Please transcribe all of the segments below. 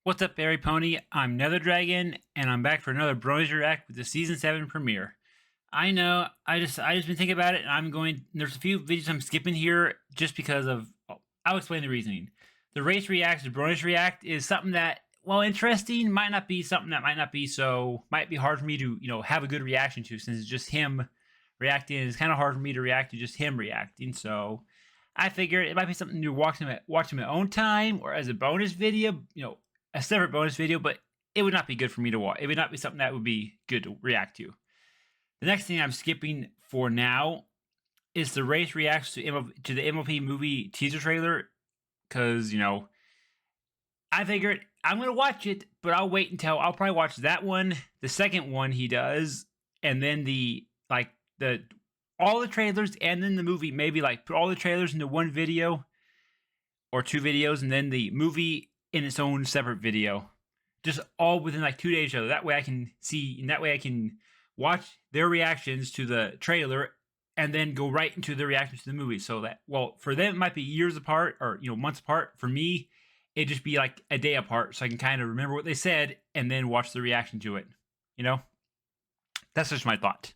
What's up, Barry Pony? I'm Nether Dragon, and I'm back for another Bronies React with the Season 7 premiere. I know, I just been thinking about it, and there's a few videos I'm skipping here just because of, I'll explain the reasoning. The Race Reacts, the Bronies React is something that, while interesting, might be hard for me to, have a good reaction to, since it's just him reacting. It's kind of hard for me to react to just him reacting, so I figure it might be something to watch him at my own time, or as a bonus video, a separate bonus video, but it would not be good for me to watch. It would not be something that would be good to react to. The next thing I'm skipping for now is the Race Reacts to the MLP movie teaser trailer, because, I figured I'm going to watch it, but I'll probably watch that one, the second one he does, and then all the trailers, and then the movie, maybe put all the trailers into one video, or two videos, and then the movie in its own separate video, just all within 2 days of each other. That way I can see, and that way I can watch their reactions to the trailer and then go right into the reactions to the movie. So that, for them it might be years apart, or months apart. For me, it'd just be a day apart, so I can kind of remember what they said and then watch the reaction to it. That's just my thought.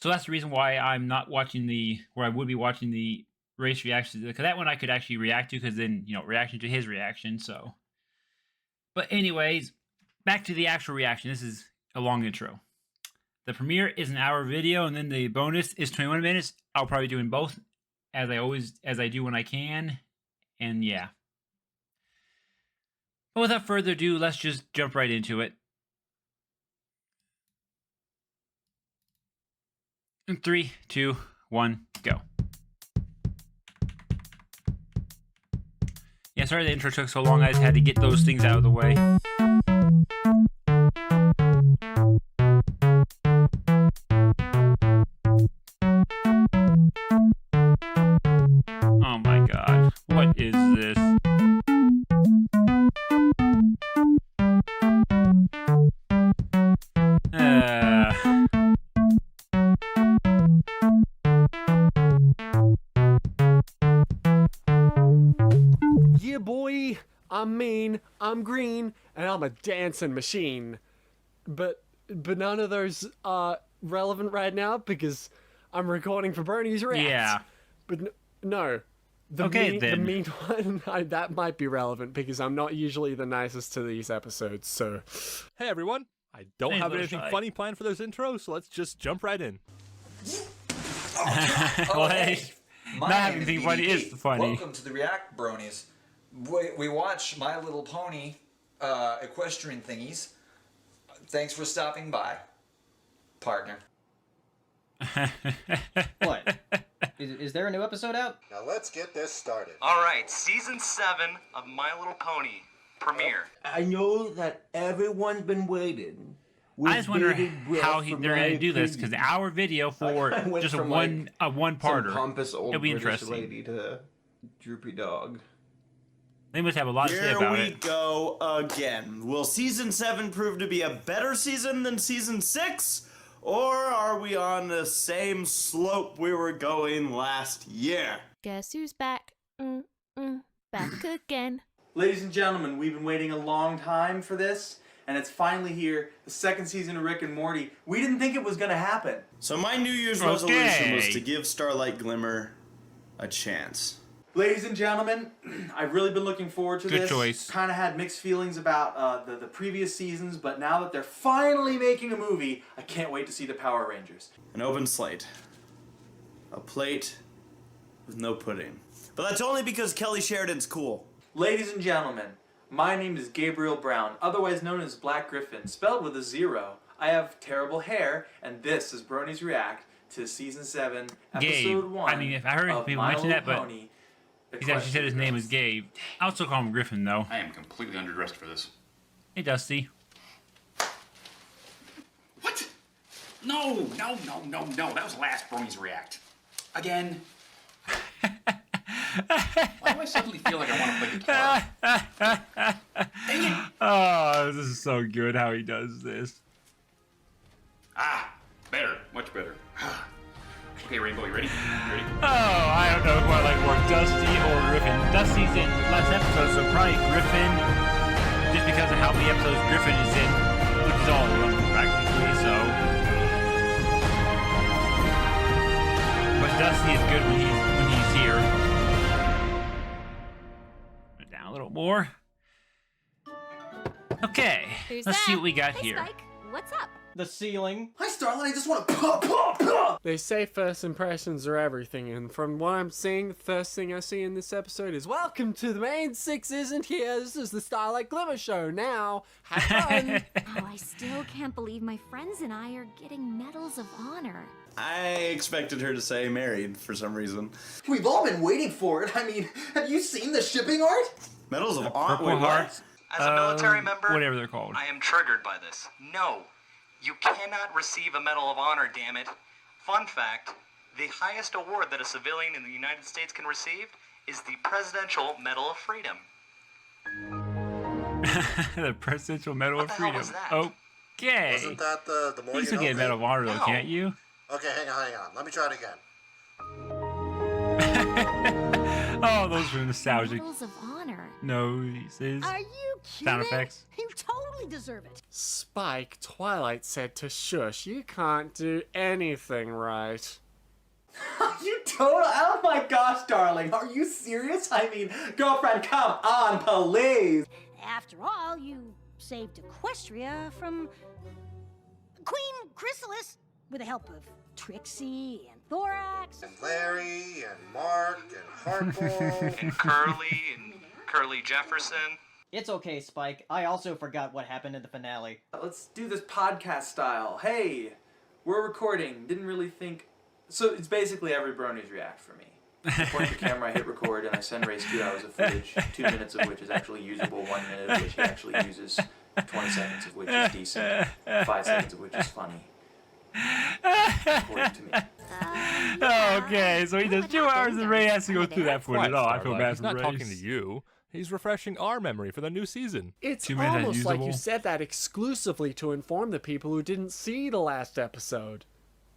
So that's the reason why I'm not watching where I would be watching the Race reactions, because that one I could actually react to, because then reaction to his reaction. So, but anyways, back to the actual reaction. This is a long intro. The premiere is an hour video, and then the bonus is 21 minutes. I'll probably be doing both, as I do when I can, and yeah. But without further ado, let's just jump right into it. In 3, 2, 1, go. Yeah, sorry the intro took so long. I just had to get those things out of the way. Oh my god. What is this? Yeah, boy, I'm mean, I'm green, and I'm a dancing machine. But none of those are relevant right now because I'm recording for Bronies React. Yeah. But no. The mean one, that might be relevant because I'm not usually the nicest to these episodes, so... Hey everyone, I don't have anything funny planned for those intros, so let's just jump right in. Not having anything funny is funny. Welcome to the React Bronies. We watch My Little Pony equestrian thingies. Thanks for stopping by, partner. What? Is there a new episode out? Now let's get this started. All right, season 7 of My Little Pony premiere. I know that everyone's been waiting. I just wonder how they're going to do this, because our video for just a one-parter, pompous old it'll be British interesting. lady to droopy dog. They must have a lot to say about it. Here we go again. Will Season 7 prove to be a better season than Season 6? Or are we on the same slope we were going last year? Guess who's back? Back again. Ladies and gentlemen, we've been waiting a long time for this, and it's finally here, the second season of Rick and Morty. We didn't think it was going to happen. So my New Year's resolution was to give Starlight Glimmer a chance. Ladies and gentlemen, I've really been looking forward to this. Good choice. Kind of had mixed feelings about the previous seasons, but now that they're finally making a movie, I can't wait to see the Power Rangers. An open slate. A plate with no pudding. But that's only because Kelly Sheridan's cool. Ladies and gentlemen, my name is Gabriel Brown, otherwise known as Black Griffin, spelled with a 0. I have terrible hair, and this is Bronies React to Season 7, Episode 1 I mean, if I heard people mention that, but he's actually said his name is Gabe. I'll still call him Griffin, though. I am completely underdressed for this. Hey, Dusty. What? No. That was last Bronies React. Again. Why do I suddenly feel like I want to play guitar? Dang it! Oh, this is so good how he does this. Better. Much better. Okay, Rainbow, you ready? Oh, I don't know who I like more, Dusty or Griffin. Dusty's in last episode, so probably Griffin, just because of how many episodes Griffin is in, which is all of them practically. So, but Dusty is good when he's here. Down a little more. Okay, let's see what we got here. Spike, what's up? The ceiling. Hi, Starlight. I just want to pop. They say first impressions are everything, and from what I'm seeing, the first thing I see in this episode is welcome to the main six isn't here. This is the Starlight Glimmer Show. Now, have fun. Oh, I still can't believe my friends and I are getting medals of honor. I expected her to say married for some reason. We've all been waiting for it. I mean, have you seen the shipping art? Medals of honor. Purple Hearts. As a military member, whatever they're called. I am triggered by this. No, you cannot receive a Medal of Honor, damn it. Fun fact, the highest award that a civilian in the United States can receive is the Presidential Medal of Freedom. The Presidential Medal of What the hell Freedom. was that? Okay. Wasn't that the more You you still know get a thing? Medal of Honor though, No. can't you? Okay, hang on. Let me try it again. Oh, those are nostalgic Medals of honor. noises. Are you kidding? Sound effects. You totally deserve it. Spike, Twilight said to shush. You can't do anything right. You total. Oh my gosh, darling. Are you serious? I mean, girlfriend, come on, please. After all, you saved Equestria from Queen Chrysalis with the help of Trixie and Thorax. And Larry and Mark and Harpo. And Curly Jefferson. It's okay, Spike. I also forgot what happened in the finale. Let's do this podcast style. Hey, we're recording. Didn't really think. So it's basically every Bronies React for me. I point the camera, I hit record, and I send Race 2 hours of footage, 2 minutes of which is actually usable, 1 minute of which he actually uses, 20 seconds of which is decent, 5 seconds of which is funny. According to me. Okay, so he does 2 hours and Ray has to go through that footage. Oh, I feel Starlight. bad He's for not Ray. talking to you. He's refreshing our memory for the new season. It's 2 minutes almost like you unusable. said that exclusively to inform the people who didn't see the last episode.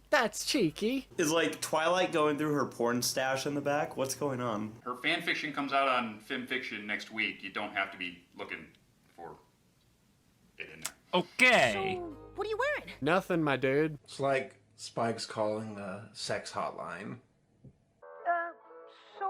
That's cheeky. Is like Twilight going through her porn stash in the back? What's going on? Her fan fiction comes out on FimFiction next week. You don't have to be looking for it in there. Okay. So, what are you wearing? Nothing, my dude. It's like Spike's calling the sex hotline. So,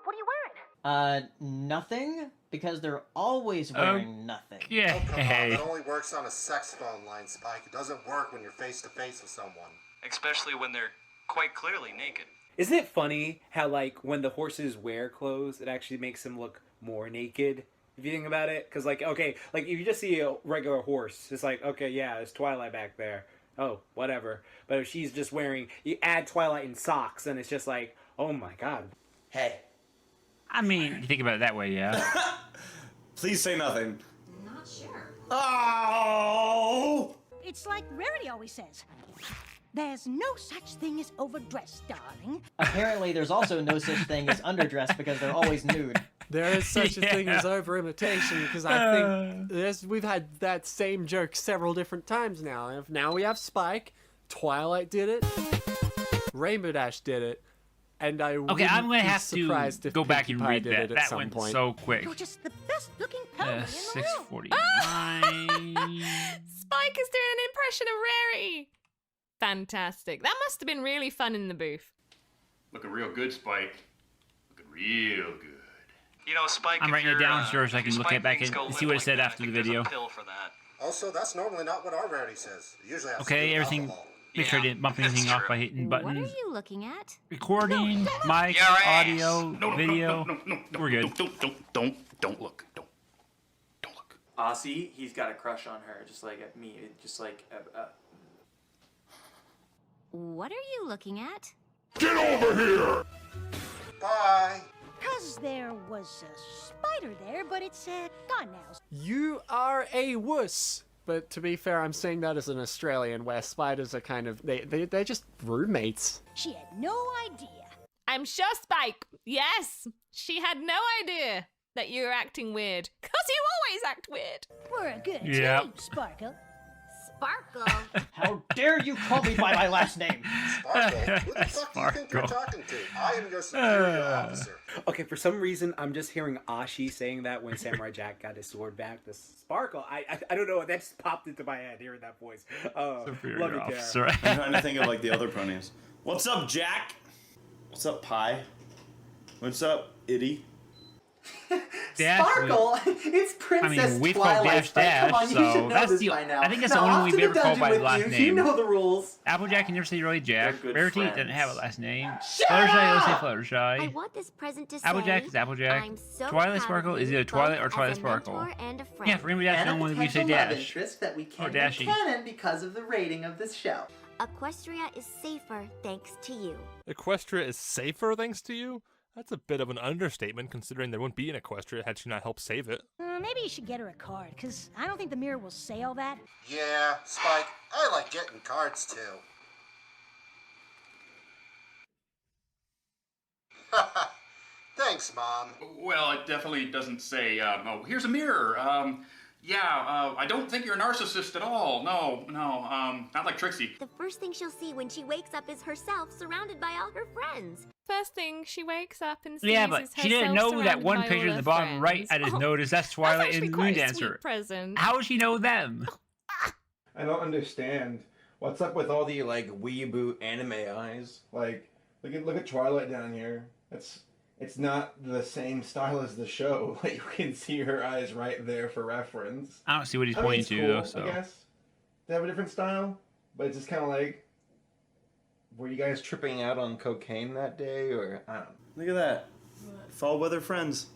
what are you wearing? Nothing? Because they're always wearing nothing. Yeah. Oh, come on. That only works on a sex phone line, Spike. It doesn't work when you're face to face with someone. Especially when they're quite clearly naked. Isn't it funny how, like, when the horses wear clothes, it actually makes them look more naked? If you think about it, because, like, okay, like, if you just see a regular horse, it's like, okay, yeah, there's Twilight back there. Oh, whatever. But if she's just wearing, you add Twilight in socks, and it's just like, oh my god. Hey. I mean, you think about it that way, yeah. Please say nothing. Not sure. Oh! It's like Rarity always says. There's no such thing as overdressed, darling. Apparently, there's also no such thing as underdressed because they're always nude. There is such a thing as over-imitation, because I think we've had that same joke several different times now. And now we have Spike, Twilight did it, Rainbow Dash did it, and I Okay, I'm gonna have to surprised if go back Pinkie and Pie read did that. it at That some went point. so quick. You're just the best-looking pony in the room. 6:49. Spike is doing an impression of Rarity. Fantastic. That must have been really fun in the booth. Looking real good, Spike. Looking real good. You know, Spike. I'm if writing it your, down, sure, so I if can your look Spike it back things and go see what it limp said like after that, the I think video. there's a pill for that. Also, that's normally not what our Rarity says. It usually has to do Okay, with everything. alcohol. Make sure I didn't bump anything that's off by hitting What are buttons. you looking at? Recording, mic, Your ass. audio, video. We're good. Don't look. Don't look. Aussie, he's got a crush on her, just like at me. Just like. What are you looking at? Bye. Because there was a spider there, but it's gone now. You are a wuss. But to be fair, I'm saying that as an Australian, where spiders are kind of they're just roommates. She had no idea. I'm sure Spike. Yes, she had no idea that you were acting weird. Because you always act weird. We're a good Yeah. team, Sparkle. Sparkle. How dare you call me by my last name? Sparkle? Who the fuck do you think you're talking to? I am your superior officer. Okay, for some reason, I'm just hearing Ashi saying that when Samurai Jack got his sword back. The Sparkle. I don't know. That just popped into my head hearing that voice. Superior love you, officer. Kara. I'm trying to think of like the other bronies. What's up, Jack? What's up, Pie? What's up, Itty? Sparkle? It's Princess we've called Twilight. Dash, Come on, you should so know that's this the. by now. I think that's the Now, only off one to we've the ever called dungeon by with last you. name. You know the rules. Applejack can never say really Jack. They're good Rarity friends. doesn't have a last name. Shut Fluttershy, let's say up! Fluttershy. I want this present to say Applejack is Applejack. I'm so Twilight proud Sparkle of is you either Twilight or both Twilight as a Sparkle. mentor and a friend. Yeah, for me, that's And the a only one we say potential love Dash. interest that we can't Dashy. make canon because of the rating of this show. Equestria is safer thanks to you. Equestria is safer thanks to you? That's a bit of an understatement, considering there wouldn't be an Equestria had she not helped save it. Maybe you should get her a card, because I don't think the mirror will say all that. Yeah, Spike, I like getting cards too. Thanks, Mom. Well, it definitely doesn't say, oh, here's a mirror. I don't think you're a narcissist at all. No, not like Trixie. The first thing she'll see when she wakes up is herself surrounded by all her friends. First thing she wakes up and sees Yeah, but is she didn't herself know that surrounded one by picture all at the her bottom right. I friends. just Oh, noticed that's Twilight actually and the quite Moon a Dancer. sweet present. How would she know them? I don't understand. What's up with all the like weeaboo anime eyes? Like, look at Twilight down here. It's not the same style as the show. Like, you can see her eyes right there for reference. I don't see what he's I mean, pointing it's to cool, though. So I guess they have a different style, but it's just kind of like, were you guys tripping out on cocaine that day, or I don't know. Look at that. Fall weather friends.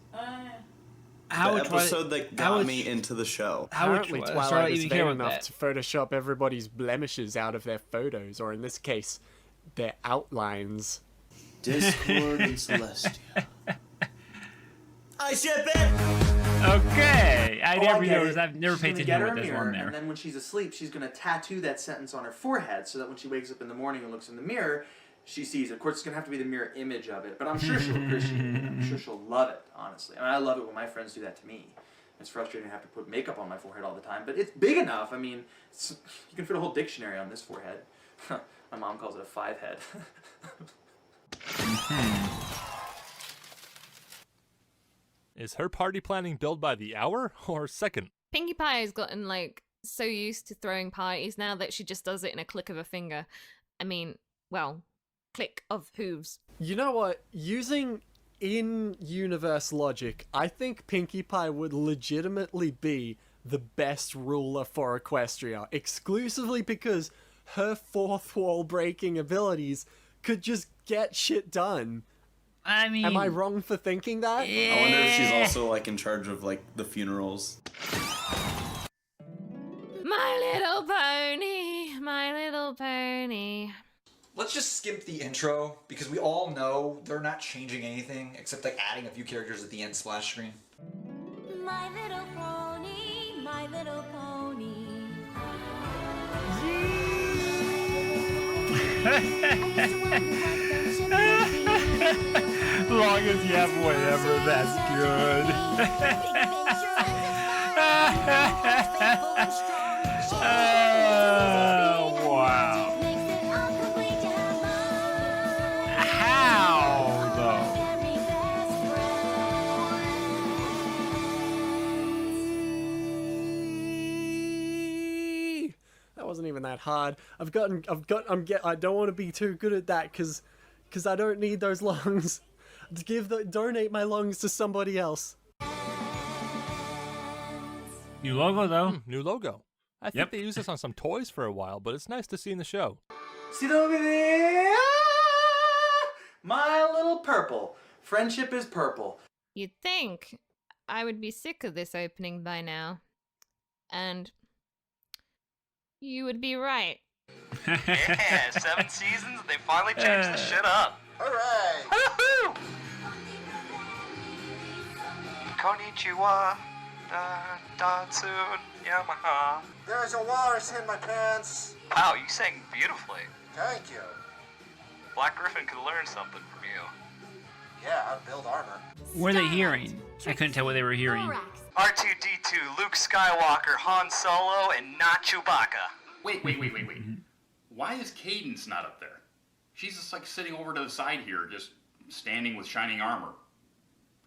how The would Twilight- episode that how got would me into the show. How would Apparently, Twilight Twilight is even vain care about enough that? to Photoshop everybody's blemishes out of their photos, or in this case, their outlines. Discord and Celestia. I ship it! Okay, I Oh, never get noticed. it. I've never She's paid gonna attention get to her what a there's mirror, one there. and then when she's asleep, she's gonna tattoo that sentence on her forehead, so that when she wakes up in the morning and looks in the mirror, she sees it. Of course, it's gonna have to be the mirror image of it, but I'm sure she'll appreciate it. I'm sure she'll love it. Honestly, I mean, I love it when my friends do that to me. It's frustrating to have to put makeup on my forehead all the time, but it's big enough. I mean, you can fit a whole dictionary on this forehead. My mom calls it a 5-head. Is her party planning billed by the hour or second? Pinkie Pie has gotten like so used to throwing parties now that she just does it in a click of a finger. I mean, well, click of hooves. You know what? Using in-universe logic, I think Pinkie Pie would legitimately be the best ruler for Equestria, exclusively because her fourth wall breaking abilities could just get shit done. I mean, am I wrong for thinking that? I wonder if she's also like in charge of like the funerals. My little pony, my little pony. Let's just skip the intro because we all know they're not changing anything except like adding a few characters at the end splash screen. My little pony, my little pony. As long as you have whatever, that's good. Oh, wow. How, though? That wasn't even that hard. I don't want to be too good at that because I don't need those lungs. Donate my lungs to somebody else. New logo, though. New logo. I think they used this on some toys for a while, but it's nice to see in the show. See that over there? My little purple. Friendship is purple. You'd think I would be sick of this opening by now. And you would be right. Yeah, 7 seasons, they finally changed the shit up. Hooray! Woohoo! Konnichiwa, Datsun, Yamaha. There's a walrus in my pants. Wow, you sang beautifully. Thank you. Black Griffin could learn something from you. Yeah, I build armor. What are they hearing? I couldn't tell what they were hearing. R2-D2, Luke Skywalker, Han Solo, and not Chewbacca. Wait. Why is Cadence not up there? She's just like sitting over to the side here, just standing with shining armor,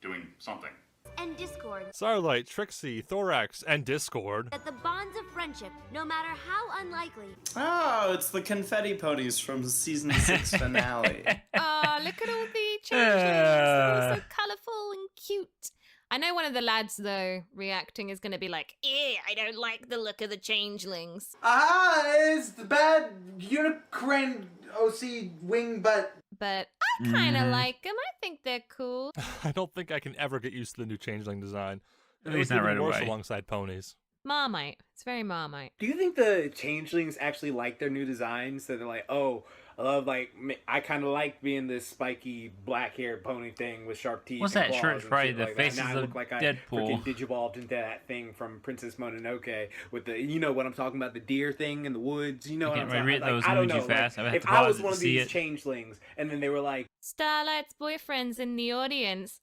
doing something. And Discord. Starlight, Trixie, Thorax, and Discord. That the bonds of friendship, no matter how unlikely. Oh, it's the confetti ponies from season 6 finale. Oh, look at all the changelings. They're all so colourful and cute. I know one of the lads, though, reacting is going to be like, I don't like the look of the changelings. It's the bad unicorn OC wing butt. But I kind of like them. I think they're cool. I don't think I can ever get used to the new changeling design. At least not right worse away. Alongside ponies. Marmite. It's very Marmite. Do you think the changelings actually like their new designs? So they're like, oh, I love, like, I kind of like being this spiky black-haired pony thing with sharp teeth. What's and that claws shirt? and Probably shit the like that. faces Now I of look like I Deadpool. freaking digivolved into that thing from Princess Mononoke with the, you know what I'm talking about, the deer thing in the woods. You know what I'm can't talking read about? those I don't emoji know. fast. I have If to I pause was it one to of see these it. changelings and then they were like, Starlight's boyfriend's in the audience.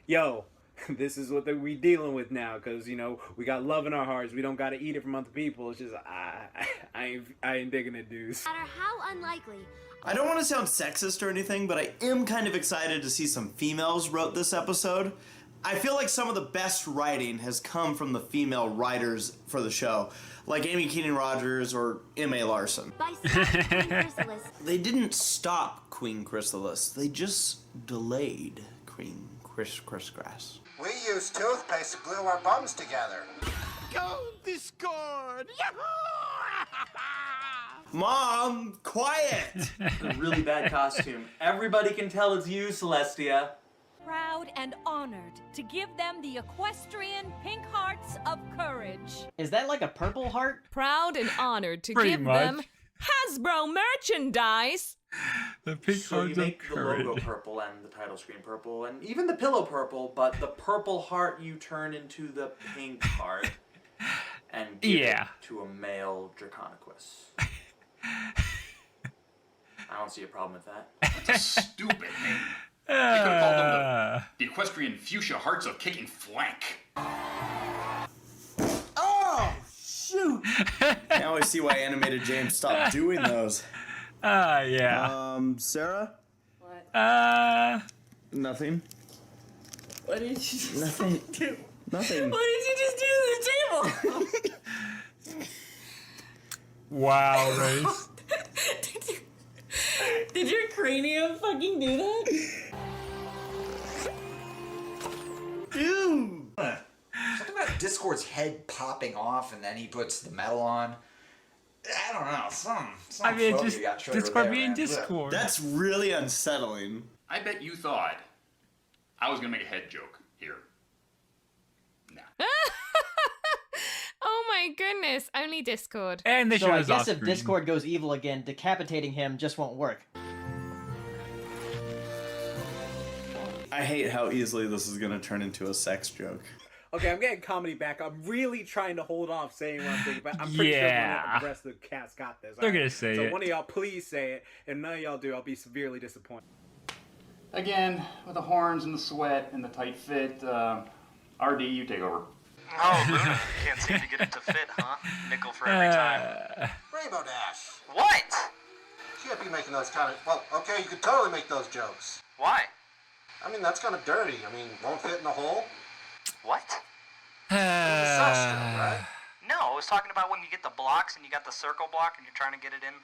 yo, this is what we dealing with now, because, you know, we got love in our hearts. We don't got to eat it from other people. It's just, I ain't digging it, dudes. No matter how unlikely. I don't want to sound sexist or anything, but I am kind of excited to see some females wrote this episode. I feel like some of the best writing has come from the female writers for the show, like Amy Keenan Rogers or M.A. Larson. By stopping Queen Chrysalis. They didn't stop Queen Chrysalis, they just delayed Queen Crisscross. We use toothpaste to glue our bums together. Go Discord! Mom, quiet! A really bad costume. Everybody can tell it's you, Celestia. Proud and honored to give them the equestrian pink hearts of courage. Is that like a purple heart? Proud and honored to Pretty give much. them Hasbro merchandise. The pink So hearts you of make the logo courage. purple and the title screen purple and even the pillow purple, but the purple heart you turn into the pink heart and give it to a male Draconequus. I don't see a problem with that. That's a stupid name. You could have called them the equestrian fuchsia hearts of kicking flank. Oh, shoot! Now I see why Animated James stopped doing those. Yeah. Sarah? What? Nothing. What did you just Nothing. do? Nothing. What did you just do to the table? Wow, Race. Did your cranium fucking do that? Dude! Something about Discord's head popping off and then he puts the metal on. I don't know. Some I mean, phobia just got triggered Discord there, being man. Discord. That's really unsettling. I bet you thought I was gonna make a head joke here. Oh my goodness, only Discord. And they So show I us guess off if screen. Discord goes evil again, decapitating him just won't work. I hate how easily this is gonna turn into a sex joke. Okay, I'm getting comedy back. I'm really trying to hold off saying what I'm thinking, but I'm pretty Yeah. sure the rest of the cast got this. They're alright? gonna say so it. one of y'all please say it, and none of y'all do, I'll be severely disappointed. Again, with the horns and the sweat and the tight fit, RD, you take over. Oh, Luna, can't seem to get it to fit, huh? Nickel for every time. Rainbow Dash. What? You can't be making those kind of... Well, okay, you could totally make those jokes. Why? I mean, that's kind of dirty. I mean, won't fit in the hole. What? It's a sex joke, right? No, I was talking about when you get the blocks and you got the circle block and you're trying to get it in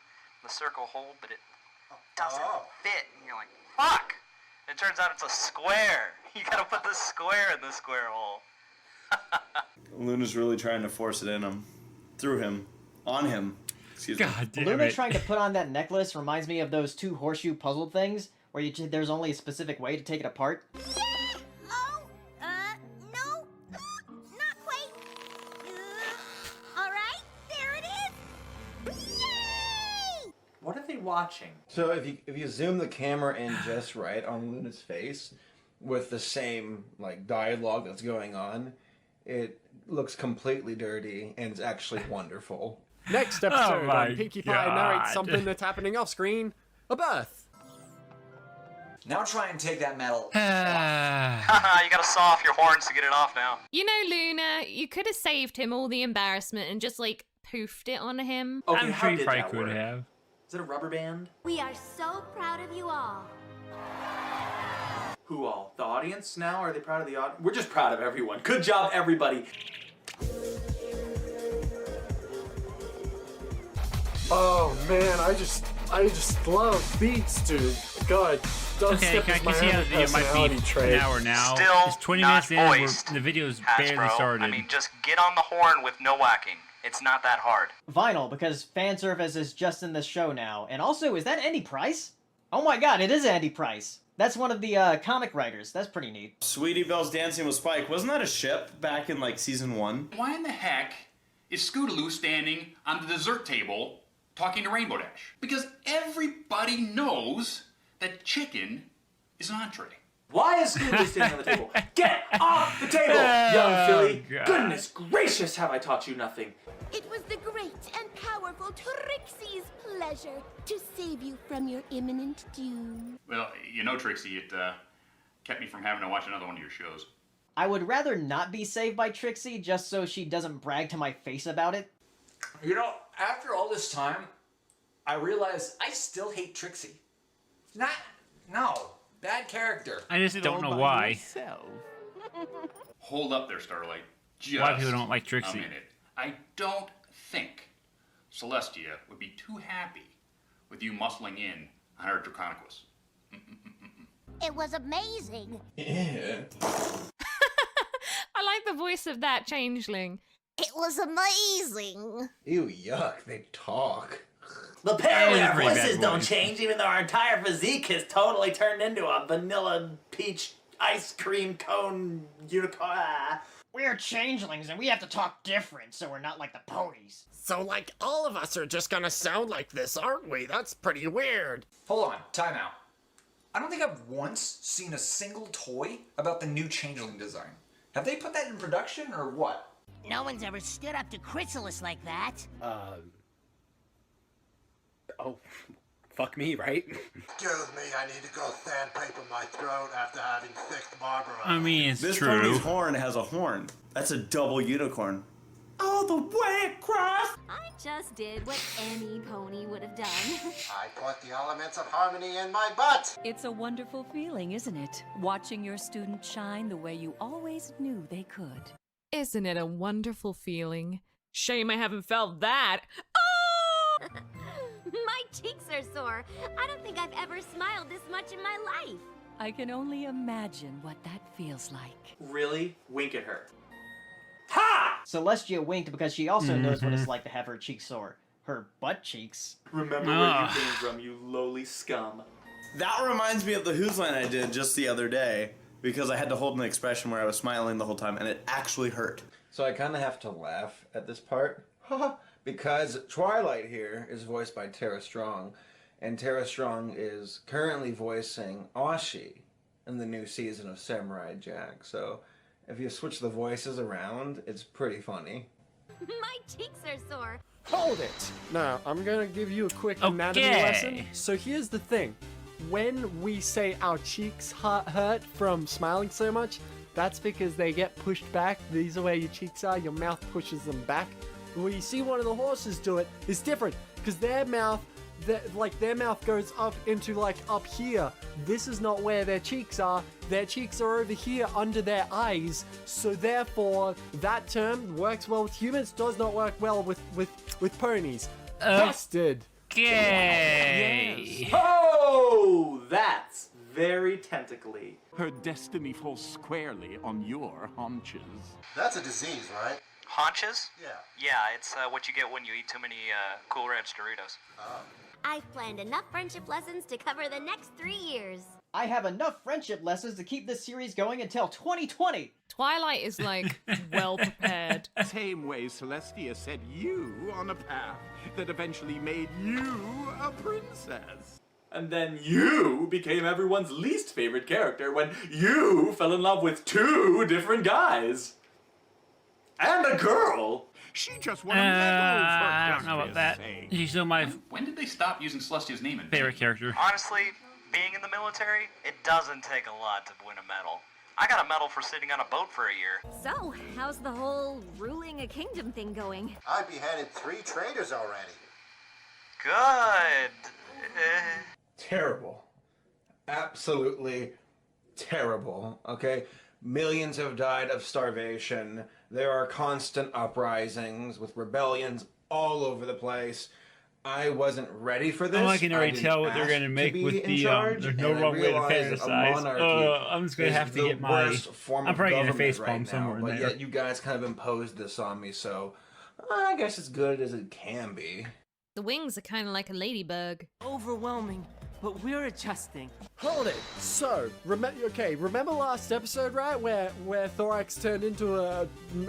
the circle hole, but it doesn't fit. And you're like, fuck! It turns out it's a square. You gotta put the square in the square hole. Luna's really trying to force it in him. Through him. On him. Excuse me. God damn Luna it. trying to put on that necklace reminds me of those two horseshoe puzzle things where there's only a specific way to take it apart. Oh, no, not quite. All right, there it is. Yay! What are they watching? So if you zoom the camera in just right on Luna's face, with the same like dialogue that's going on, it looks completely dirty and it's actually wonderful. Next episode my on Pinkie Pie narrates God. something that's happening off screen. A birth. Now try and take that metal. Haha, you gotta saw off your horns to get it off now. You know, Luna, you could have saved him all the embarrassment and just, like, poofed it on him. Okay, I'm how sure you did probably that could work? have. Is it a rubber band? We are so proud of you all. Who all? The audience now? Are they proud of the audience? We're just proud of everyone. Good job, everybody. Oh man, I just love beats, dude. God, don't Okay, skip I can see how the video might be trait. an hour now. Still It's 20 not minutes in, where voiced, the video's Hasbro. barely started. I mean, just get on the horn with no whacking. It's not that hard. Vinyl, because fan service is just in this show now. And also, is that Andy Price? Oh my god, it is Andy Price. That's one of the comic writers. That's pretty neat. Sweetie Belle's dancing with Spike. Wasn't that a ship back in, like, season 1? Why in the heck is Scootaloo standing on the dessert table talking to Rainbow Dash? Because everybody knows that chicken is an entree. Why is Scootaloo standing on the table? Get off the table, young Philly! God. Goodness gracious, have I taught you nothing? It was the great and powerful Trixie's pleasure to save you from your imminent doom. Well, you know, Trixie, it kept me from having to watch another one of your shows. I would rather not be saved by Trixie just so she doesn't brag to my face about it. You know, after all this time, I realize I still hate Trixie. No, bad character. I just don't know why. Hold up there, Starlight. Just Why people don't like a Trixie. minute. I don't think Celestia would be too happy with you muscling in on her Draconicus. It was amazing. Yeah. I like the voice of that changeling. It was amazing. Ew, yuck. They talk. Apparently our Pretty bad voices don't voice. change, even though our entire physique has totally turned into a vanilla peach ice cream cone unicorn. We're changelings and we have to talk different so we're not like the ponies. So like all of us are just gonna sound like this, aren't we? That's pretty weird. Hold on, time out. I don't think I've once seen a single toy about the new changeling design. Have they put that in production or what? No one's ever stood up to Chrysalis like that. Oh, fuck me, right? Excuse me, I need to go sandpaper my throat after having fixed Barbara. I mean, it's This true. pony's horn has a horn. That's a double unicorn. All the way across! I just did what any pony would have done. I put the elements of harmony in my butt. It's a wonderful feeling, isn't it? Watching your student shine the way you always knew they could. Isn't it a wonderful feeling? Shame I haven't felt that. My cheeks are sore. I don't think I've ever smiled this much in my life. I can only imagine what that feels like. Really? Wink at her. Celestia winked because she also knows what it's like to have her cheeks sore. Her butt cheeks. Remember where you came from, you lowly scum. That reminds me of the Who's Line I did just the other day, because I had to hold an expression where I was smiling the whole time, and it actually hurt. So I kind of have to laugh at this part. Because Twilight here is voiced by Tara Strong, and Tara Strong is currently voicing Ashi in the new season of Samurai Jack. So if you switch the voices around, it's pretty funny. My cheeks are sore. Hold it! Now, I'm gonna give you a quick anatomy lesson. So here's the thing. When we say our cheeks hurt from smiling so much, that's because they get pushed back. These are where your cheeks are. Your mouth pushes them back. When you see one of the horses do it, it's different because their mouth goes up into like up here. This is not where their cheeks are. Their cheeks are over here under their eyes. So therefore, that term works well with humans, does not work well with ponies. Busted. Gay. Oh, that's very tentacly. Her destiny falls squarely on your haunches. That's a disease, right? Haunches? Yeah. Yeah, it's what you get when you eat too many Cool Ranch Doritos. I've planned enough friendship lessons to cover the next 3 years. I have enough friendship lessons to keep this series going until 2020. Twilight is like well prepared. Same way Celestia set you on a path that eventually made you a princess. And then you became everyone's least favorite character when you fell in love with 2 different guys. And a girl. She just won a medal, for I don't know about that. sake. She's still my When did they stop using Celestia's name in favorite character. Honestly, being in the military, it doesn't take a lot to win a medal. I got got a medal for sitting on a boat for a year. So, how's the whole ruling a kingdom thing going? I beheaded 3 traitors already. Good. Terrible. Absolutely terrible. Okay? Millions have died of starvation. There are constant uprisings with rebellions all over the place. I wasn't ready for this. Oh, I can already tell what they're going to make with the. There's no wrong way to fantasize. I'm just going to have to get my. I'm probably going to facepalm somewhere in but there. yet you guys kind of imposed this on me, so I guess it's good as it can be. The wings are kind of like a ladybug. Overwhelming, but we're adjusting. Hold it. So, remember last episode, right, where Thorax turned into a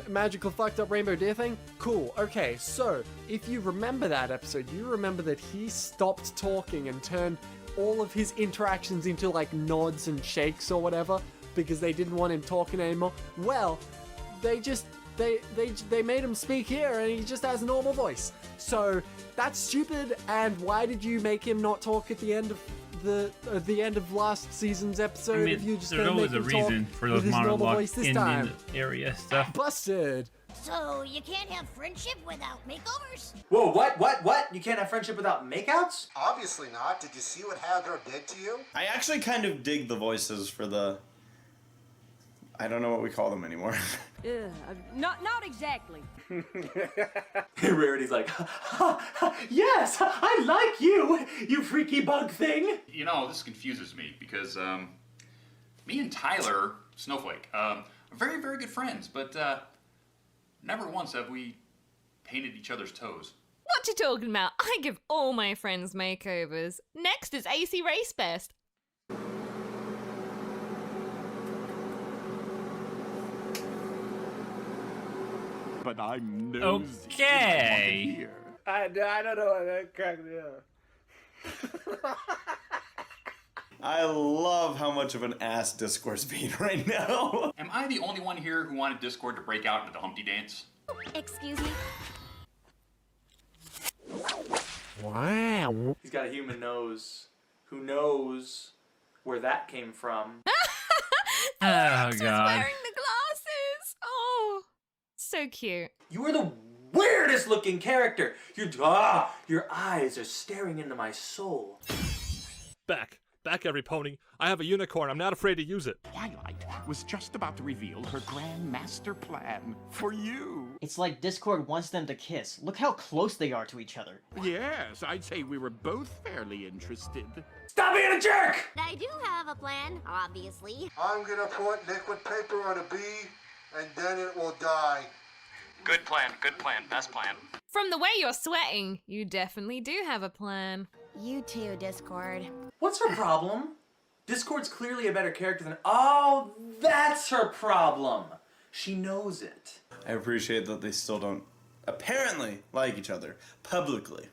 magical fucked up rainbow deer thing? Cool. Okay, so if you remember that episode, you remember that he stopped talking and turned all of his interactions into like nods and shakes or whatever because they didn't want him talking anymore. Well, they made him speak here and he just has a normal voice. So that's stupid. And why did you make him not talk at the end of the end of last season's episode? I mean, if you just there's always a reason for those monologue ending area stuff. Busted. So you can't have friendship without makeovers? Whoa, what? You can't have friendship without makeouts? Obviously not. Did you see what Hadro did to you? I actually kind of dig the voices for the... I don't know what we call them anymore. Not exactly. Rarity's like, yes, I like you, you freaky bug thing. You know, this confuses me because me and Tyler Snowflake are very, very good friends, but never once have we painted each other's toes. What you talking about? I give all my friends makeovers. Next is AC Race Best. But I'm nosy. Okay. I don't know why that cracked me up. I love how much of an ass Discord's being right now. Am I the only one here who wanted Discord to break out into the Humpty Dance? Excuse me? Wow. He's got a human nose. Who knows where that came from? Oh, God. Wearing the glasses. Oh, so cute. You are the weirdest looking character. Your eyes are staring into my soul. Back every pony. I have a unicorn. I'm not afraid to use it. Twilight was just about to reveal her grand master plan for you. It's like Discord wants them to kiss. Look how close they are to each other. Yes, I'd say we were both fairly interested. Stop being a jerk! I do have a plan, obviously. I'm gonna put liquid paper on a bee, and then it will die. Good plan, best plan. From the way you're sweating, you definitely do have a plan. You too, Discord. What's her problem? Discord's clearly a better character than... Oh, that's her problem. She knows it. I appreciate that they still don't apparently like each other publicly.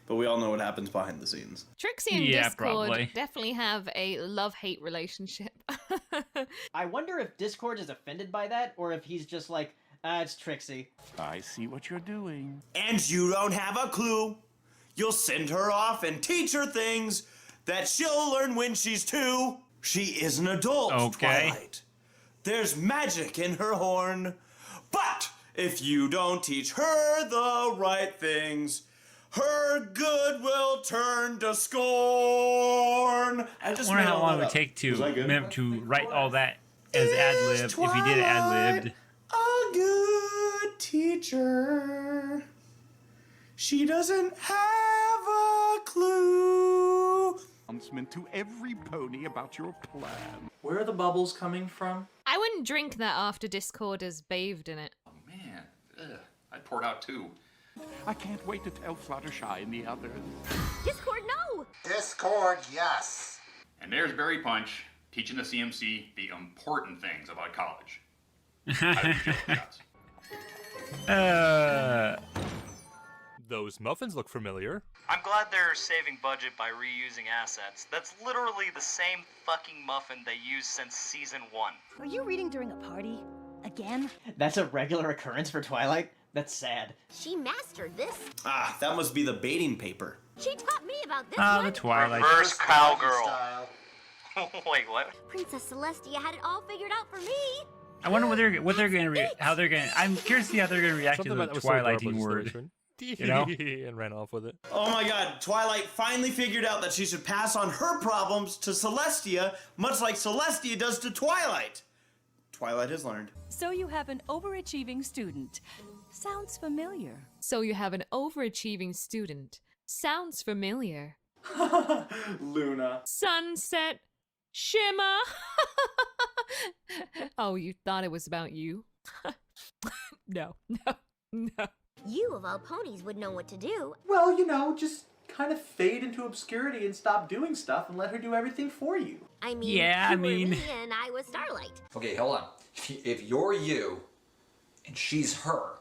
But we all know what happens behind the scenes. Trixie and Yeah, Discord probably. definitely have a love-hate relationship. I wonder if Discord is offended by that, or if he's just like, it's Trixie. I see what you're doing. And you don't have a clue. You'll send her off and teach her things that she'll learn when she's 2. She is an adult, Okay. Twilight. There's magic in her horn. But if you don't teach her the right things, her good will turn to scorn. I wonder how long it would take to write all that as ad-lib, if he did it ad-libbed. A good teacher. She doesn't have a clue. Announcement to every pony about your plan. Where are the bubbles coming from? I wouldn't drink that after Discord has bathed in it. Oh, man. Ugh. I'd pour it out, too. I can't wait to tell Fluttershy and the others. Discord, no! Discord, yes. And there's Barry Punch teaching the CMC the important things about college. I appreciate the shots. Those muffins look familiar. I'm glad they're saving budget by reusing assets. That's literally the same fucking muffin they used since season 1. Are you reading during a party? Again? That's a regular occurrence for Twilight? That's sad. She mastered this. Ah, that must be the baiting paper. She taught me about this Ah, one. the Twilight. Reverse cowgirl. Wait, what? Princess Celestia had it all figured out for me. I wonder what they're gonna how they're gonna. I'm curious to see how they're gonna react Something to about the that was so Twilight adorable, Team just the way word. she went, You know? and ran off with it. Oh my god, Twilight finally figured out that she should pass on her problems to Celestia, much like Celestia does to Twilight. Twilight has learned. So you have an overachieving student. Sounds familiar. So you have an overachieving student. Sounds familiar. Luna. Sunset shimmer. Oh, you thought it was about you? No. You of all ponies would know what to do. Well, you know, just kind of fade into obscurity and stop doing stuff and let her do everything for you. I mean, Yeah, you I were mean- me and I was Starlight. Okay, hold on. If you're you and she's her,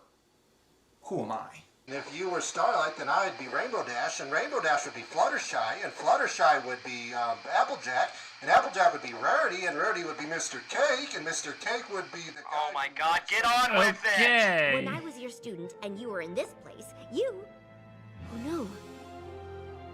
who am I? If you were Starlight, then I'd be Rainbow Dash, and Rainbow Dash would be Fluttershy, and Fluttershy would be Applejack, and Applejack would be Rarity, and Rarity would be Mr. Cake, and Mr. Cake would be the guy... Oh my god, get on with it! Okay. When I was your student and you were in this place, you... Oh no.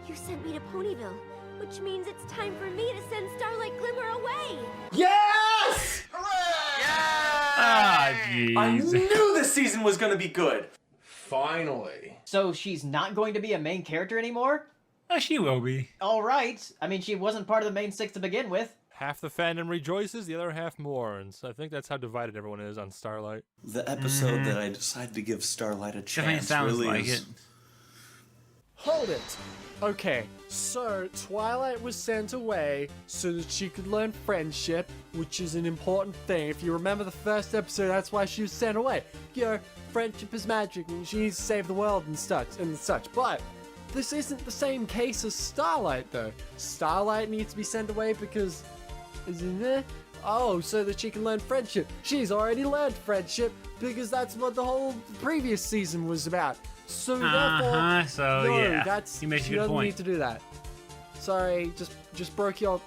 You sent me to Ponyville, which means it's time for me to send Starlight Glimmer away. Yes! Ah, I jeez. knew this season was gonna be good. Finally. So she's not going to be a main character anymore? Oh, she will be. All right. I mean, she wasn't part of the main six to begin with. Half the fandom rejoices, the other half mourns. I think that's how divided everyone is on Starlight. The episode that I decided to give Starlight a Definitely chance sounds really like is... it. Hold it. Okay, so Twilight was sent away so that she could learn friendship, which is an important thing. If you remember the first episode, that's why she was sent away. You know, friendship is magic and she needs to save the world and such. But this isn't the same case as Starlight, though. Starlight needs to be sent away because... Isn't it? Oh, so that she can learn friendship. She's already learned friendship because that's what the whole previous season was about. So therefore, So no, yeah, that's you make a she good doesn't point. need to do that. Sorry, just broke your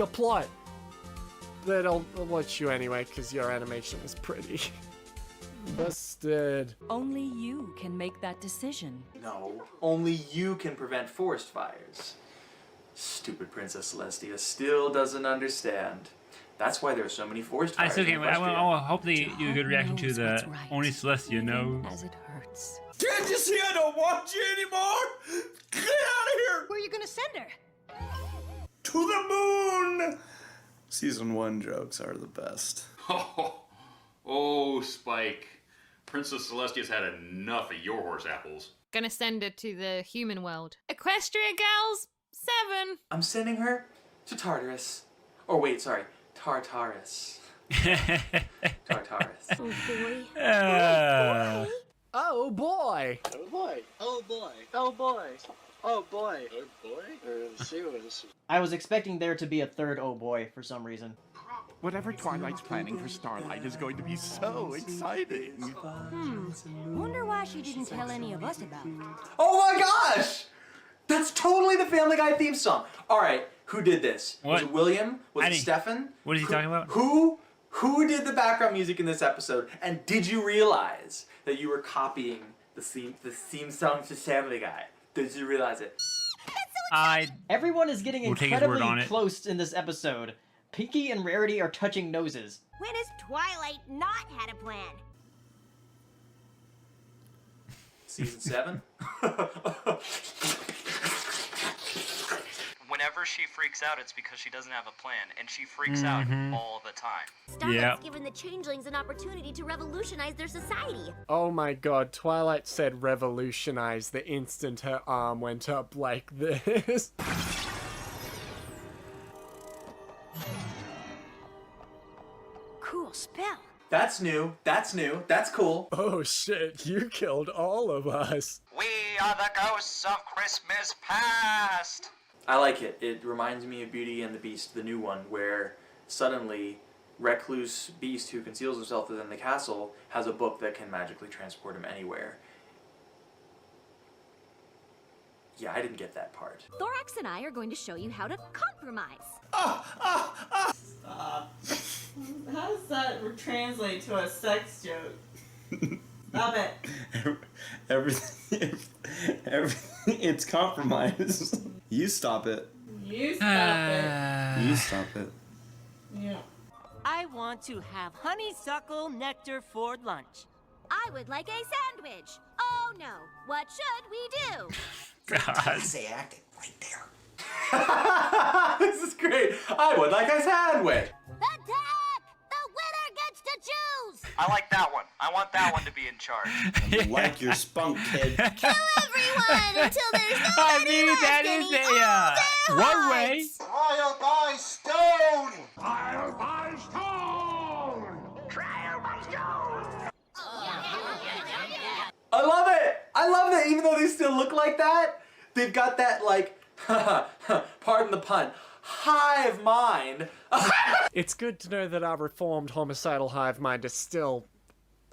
plot. But I'll watch you anyway because your animation is pretty. Busted. Only you can make that decision. No, only you can prevent forest fires. Stupid Princess Celestia still doesn't understand. That's why there are so many forest I fires. still can't in wait. I Equestria. hope they do a good reaction to the only Celestia knows. As it hurts. Can't you see I don't want you anymore? Get out of here! Where are you gonna send her? To the moon! Season 1 jokes are the best. Oh, Spike. Princess Celestia's had enough of your horse apples. Gonna send her to the human world. Equestria Gals 7. I'm sending her to Tartarus. Or wait, sorry, Tartarus. Tartarus. Oh boy. Oh boy. Oh boy. Oh boy. Oh boy. Oh boy. Oh boy. I was expecting there to be a third oh boy for some reason. Whatever Twilight's planning for Starlight is going to be so exciting. Wonder why she didn't tell any of us about it. Oh my gosh! That's totally the Family Guy theme song. All right, who did this? Was it William? Was it Stefan? What is he talking about? Who did the background music in this episode? And did you realize that you were copying the theme song to Family Guy? Did you realize it? Everyone is getting We'll take his word on incredibly it. close in this episode. Pinky and Rarity are touching noses. When has Twilight not had a plan? Season 7? Whenever she freaks out, it's because she doesn't have a plan, and she freaks out all the time. Starlight's given the changelings an opportunity to revolutionize their society. Oh my god, Twilight said revolutionize the instant her arm went up like this. Cool spell. That's new. That's new. That's cool. Oh shit, you killed all of us. We are the ghosts of Christmas past! I like it. It reminds me of Beauty and the Beast, the new one, where suddenly recluse Beast who conceals himself within the castle has a book that can magically transport him anywhere. Yeah, I didn't get that part. Thorax and I are going to show you how to compromise. Stop. How does that translate to a sex joke? Stop it. Everything, it's compromise. You stop it. You stop it. You stop it. Yeah. I want to have honeysuckle nectar for lunch. I would like a sandwich. Oh no, what should we do? God. Say acting right there. This is great. I would like a sandwich. Attack! The winner gets to choose! I like that one. I want that one to be in charge. You like your spunk, kid. Kill everyone until there's no I mean, that is one way. Trial by stone! Trial by stone! Trial by stone! I love it. I love that even though they still look like that, they've got that, like, pardon the pun, hive mind. It's good to know that our reformed homicidal hive mind is still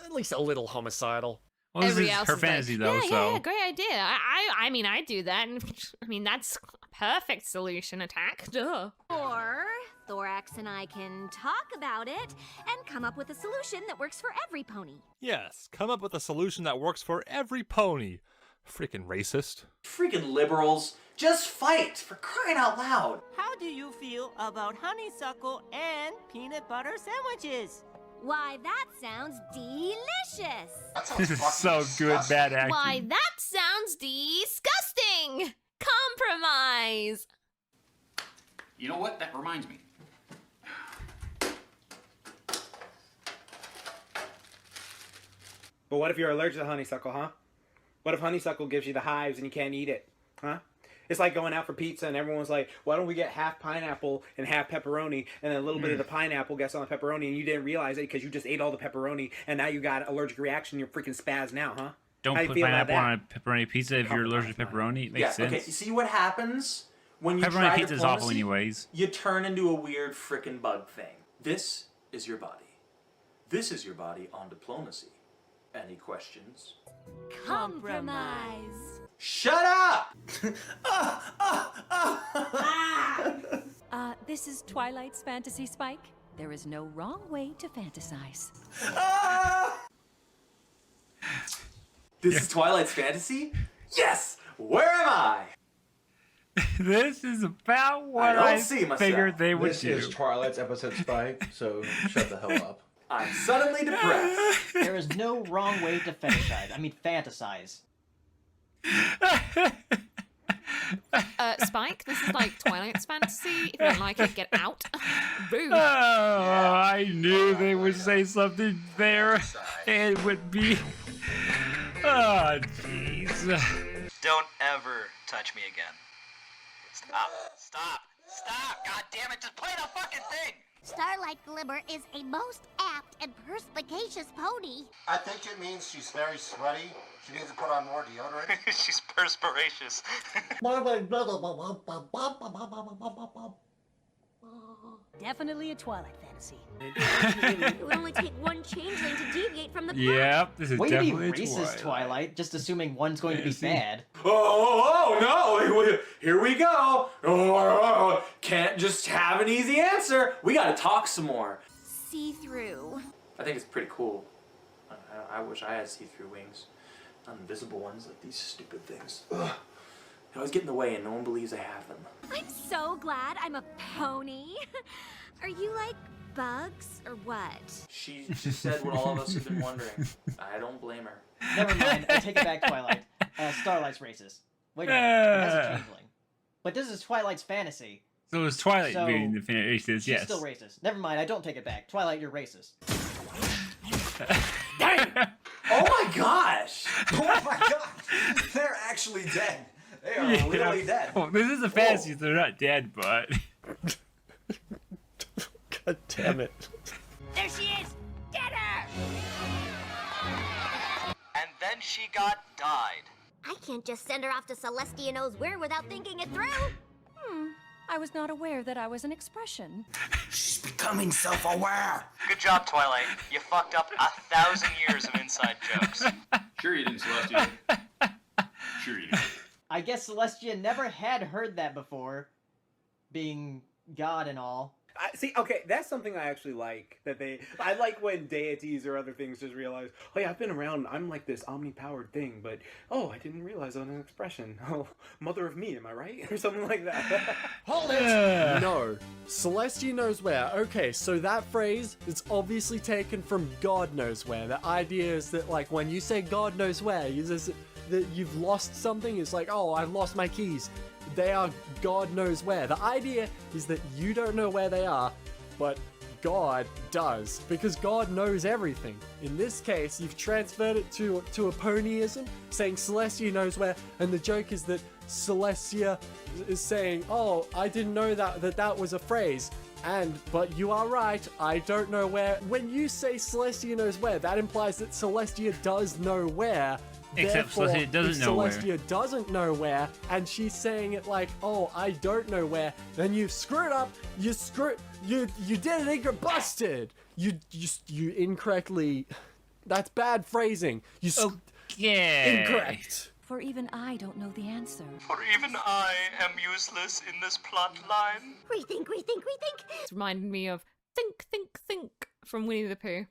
at least a little homicidal. Well, this Every is else her is fantasy, like, though, yeah, so. yeah, great idea. I mean, I do that, and I mean, that's a perfect solution. Attack, duh. Or Thorax and I can talk about it and come up with a solution that works for every pony. Yes, come up with a solution that works for every pony. Freaking racist. Freaking liberals. Just fight, for crying out loud. How do you feel about honeysuckle and peanut butter sandwiches? Why, that sounds delicious. This is so good, bad acting. Why, that sounds disgusting. Compromise. You know what? That reminds me. But what if you're allergic to honeysuckle, huh? What if honeysuckle gives you the hives and you can't eat it, huh? It's like going out for pizza and everyone's like, why don't we get half pineapple and half pepperoni, and then a little bit of the pineapple gets on the pepperoni, and you didn't realize it because you just ate all the pepperoni, and now you got allergic reaction, you're freaking spaz now, huh? Don't How you put feel about pineapple that? on a pepperoni pizza if you're allergic to pepperoni. It makes sense. Okay, you see what happens when you Pepperoni try pizza's diplomacy? awful anyways. You turn into a weird frickin' bug thing. This is your body. This is your body on diplomacy. Any questions? Compromise. Shut up! This is Twilight's fantasy, Spike. There is no wrong way to fantasize. This is Twilight's fantasy? Yes! Where am I? This is about what don't I see myself. figured they would This do. is Twilight's episode Spike, so shut the hell up. I'm suddenly depressed. There is no wrong way to fetishize. I mean, fantasize. Spike, this is like Twilight's fantasy. If you don't like it, get out. Rude. Oh, I knew they would say something there. It would be. Oh, jeez. Don't ever touch me again. Stop. Stop. Stop. God damn it. Just play the fucking thing. Starlight Glimmer is a most apt and perspicacious pony. I think it means she's very sweaty. She needs to put on more deodorant. She's perspiracious. Definitely a Twilight fantasy. It would only take one changeling to deviate from the path. Yep, this is Way to be definitely a racist, Twilight, just assuming one's going to be bad. Oh, no! Here we go! Oh, can't just have an easy answer. We gotta talk some more. See-through. I think it's pretty cool. I wish I had see-through wings. Not invisible ones like these stupid things. Ugh. They always get in the way and no one believes I have them. I'm so glad I'm a pony. Are you like bugs or what? She just said what all of us have been wondering. I don't blame her. Never mind, I take it back, Twilight. Starlight's racist. Wait a minute, that's a changeling. But this is Twilight's fantasy. So it was Twilight So, being the racist, She's yes. still racist. Never mind, I don't take it back. Twilight, you're racist. Oh my gosh! Oh my gosh! They're actually dead. They are really dead. Well, this is a fantasy, so they're not dead, but. God damn it. There she is! Get her! And then she got died. I can't just send her off to Celestia knows where without thinking it through. I was not aware that I was an expression. She's becoming self-aware. Good job, Twilight. You fucked up 1,000 years of inside jokes. Sure you didn't, Celestia. Sure you did. I guess Celestia never had heard that before, being God and all. See, okay, that's something I actually like. I like when deities or other things just realize, oh yeah, I've been around, I'm like this omni-powered thing, but oh, I didn't realize on an expression. Oh, mother of me, am I right? Or something like that. Hold it! No. Celestia knows where. Okay, so that phrase is obviously taken from God knows where. The idea is that, like, when you say God knows where, that you've lost something. It's like, oh, I've lost my keys. They are God knows where. The idea is that you don't know where they are, but God does, because God knows everything. In this case, you've transferred it to a ponyism, saying Celestia knows where, and the joke is that Celestia is saying, oh, I didn't know that was a phrase. But you are right, I don't know where. When you say Celestia knows where, that implies that Celestia does know where. Except Celestia doesn't know where. Celestia doesn't know where, and she's saying it like, oh, I don't know where, then you've screwed up, you did it, you're busted. You incorrectly, that's bad phrasing. Incorrect. For even I don't know the answer. For even I am useless in this plot line. Rethink. It's reminded me of Think from Winnie the Pooh.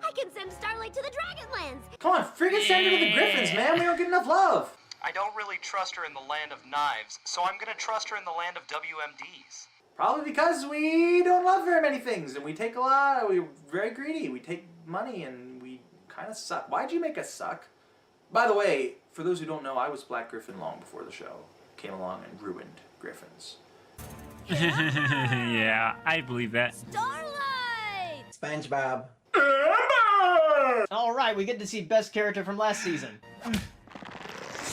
I can send Starlight to the Dragonlands. Come on, friggin' send her to the Griffins, man. We don't get enough love. I don't really trust her in the land of knives, so I'm gonna trust her in the land of WMDs. Probably because we don't love very many things, and we take a lot. We're very greedy. We take money, and we kind of suck. Why'd you make us suck? By the way, for those who don't know, I was Black Griffin long before the show came along and ruined Griffins. Yeah, I believe that. Starlight! SpongeBob. All right, we get to see best character from last season.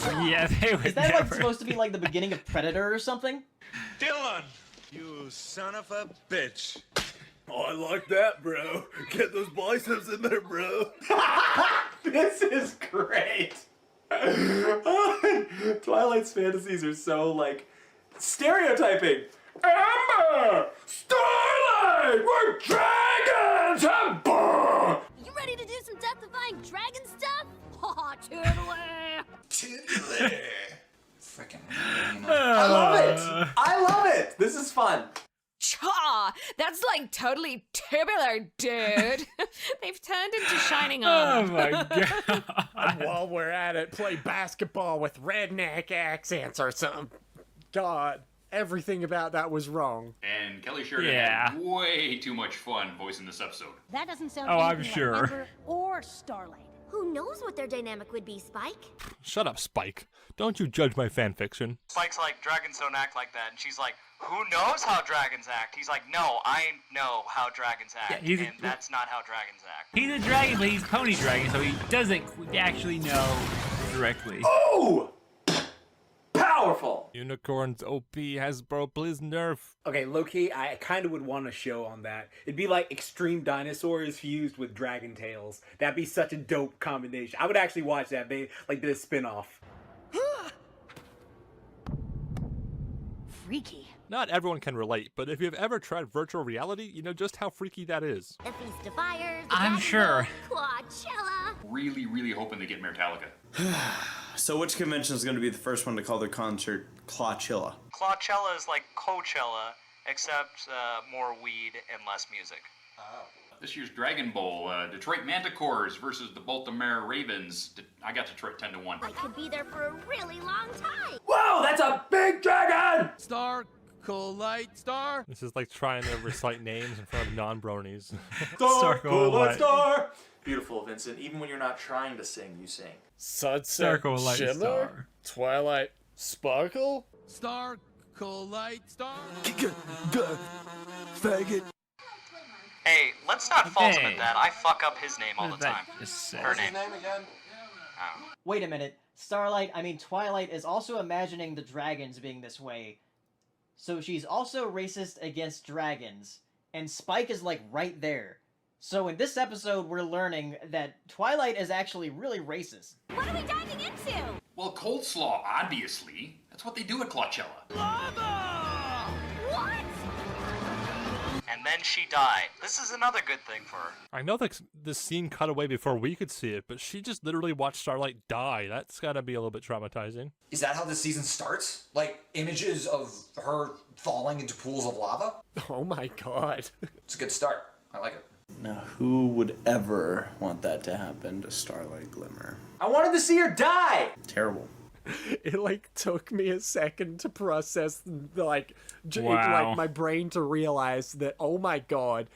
Yeah, they would Is that never. like supposed to be like the beginning of Predator or something? Dylan! You son of a bitch. Oh, I like that, bro. Get those biceps in there, bro. This is great. Twilight's fantasies are so, like, stereotyping. Amber! Starlight! We're dragons! Amber! You ready to do some death-defying dragon stuff? Aw, Tiddler! Tiddler! Frickin' I love it! I love it! This is fun. Cha! That's like totally tubular, dude. They've turned into shining armor. Oh my god. And while we're at it, play basketball with redneck accents or something. God, everything about that was wrong. And Kelly Sheridan had way too much fun voicing this episode. That doesn't sound Oh, I'm anything sure. like Ember or Starlight. Who knows what their dynamic would be, Spike? Shut up, Spike. Don't you judge my fanfiction. Spike's like, dragons don't act like that. And she's like, who knows how dragons act? He's like, no, I know how dragons act. Yeah, and that's not how dragons act. He's a dragon, but he's pony dragon, so he doesn't actually know directly. Oh! Powerful! Unicorns OP Hasbro, please nerf. Okay, low-key, I kind of would want a show on that. It'd be like extreme dinosaurs fused with dragon tails. That'd be such a dope combination. I would actually watch that. They like did a spin-off. Freaky. Not everyone can relate, but if you've ever tried virtual reality, you know just how freaky that is. The Feast of Fires, the I'm Dragon sure. Boat, Coachella. Really, really hoping they get Metallica. So which convention is going to be the first one to call their concert Clawchilla? Clawchella is like Coachella, except more weed and less music. This year's Dragon Bowl, Detroit Manticores versus the Baltimore Ravens. I got Detroit 10-1. I could be there for a really long time. Whoa, that's a big dragon! Star, Light Star. This is like trying to recite names in front of non-bronies. Star! Beautiful, Vincent. Even when you're not trying to sing, you sing. Sunset Light Shimmer? Star. Twilight Sparkle? Star, Light Star. Faggot. Hey, let's not fault him at that. I fuck up his name all the time. Her name. Name again? Wait a minute. Twilight is also imagining the dragons being this way. So she's also racist against dragons. And Spike is like right there. So in this episode, we're learning that Twilight is actually really racist. What are we diving into? Well, cold slaw, obviously. That's what they do at Coachella. What? And then she died. This is another good thing for her. I know that this scene cut away before we could see it, but she just literally watched Starlight die. That's gotta be a little bit traumatizing. Is that how this season starts? Like, images of her falling into pools of lava? Oh my god. It's a good start. I like it. Now, who would ever want that to happen to Starlight Glimmer? I wanted to see her die! Terrible. It like took me a second to process, like, Wow. like my brain to realize that, oh my god,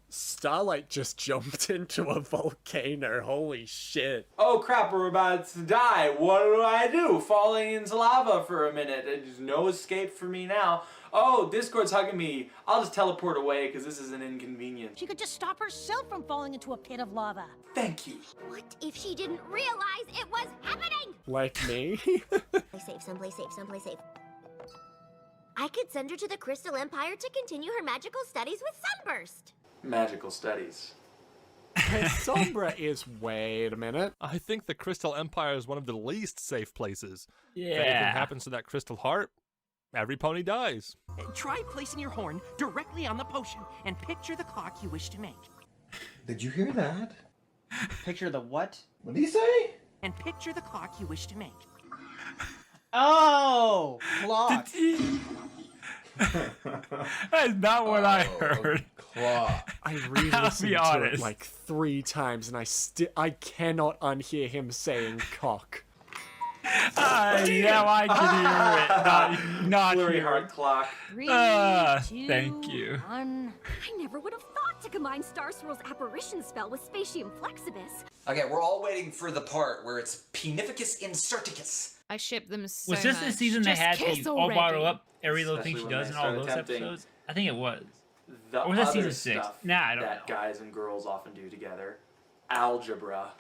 Starlight just jumped into a volcano. Holy shit. Oh crap, we're about to die. What do? Falling into lava for a minute. There's no escape for me now. Oh, Discord's hugging me. I'll just teleport away because this is an inconvenience. She could just stop herself from falling into a pit of lava. Thank you. What if she didn't realize it was happening? Like me? Play safe, someplace safe, someplace safe. I could send her to the Crystal Empire to continue her magical studies with Sunburst. Magical studies. Sombra is, wait a minute. I think the Crystal Empire is one of the least safe places. If anything Yeah. happens to that crystal heart, every pony dies. Try placing your horn directly on the potion and picture the clock you wish to make. Did you hear that? Picture the what? What did he say? And picture the clock you wish to make. Oh! Clock! That's not what I heard. Claw. I I'll re-listened be to it honest. like 3 times and I cannot unhear him saying cock. Now I can hear it. Not Blurry here. heart clock. 3, Thank you. 1. I never would have thought to combine Star Swirl's apparition spell with Spatium Flexibus. Okay, we're all waiting for the part where it's Penificus Inserticus. I ship them so Was this much. the season they Just had kiss to all bottle already. up every little thing Especially she when does they in all start those attempting episodes? I think it was. The Or was that other season 6? stuff Nah, I don't that know. guys and girls often do together. Algebra.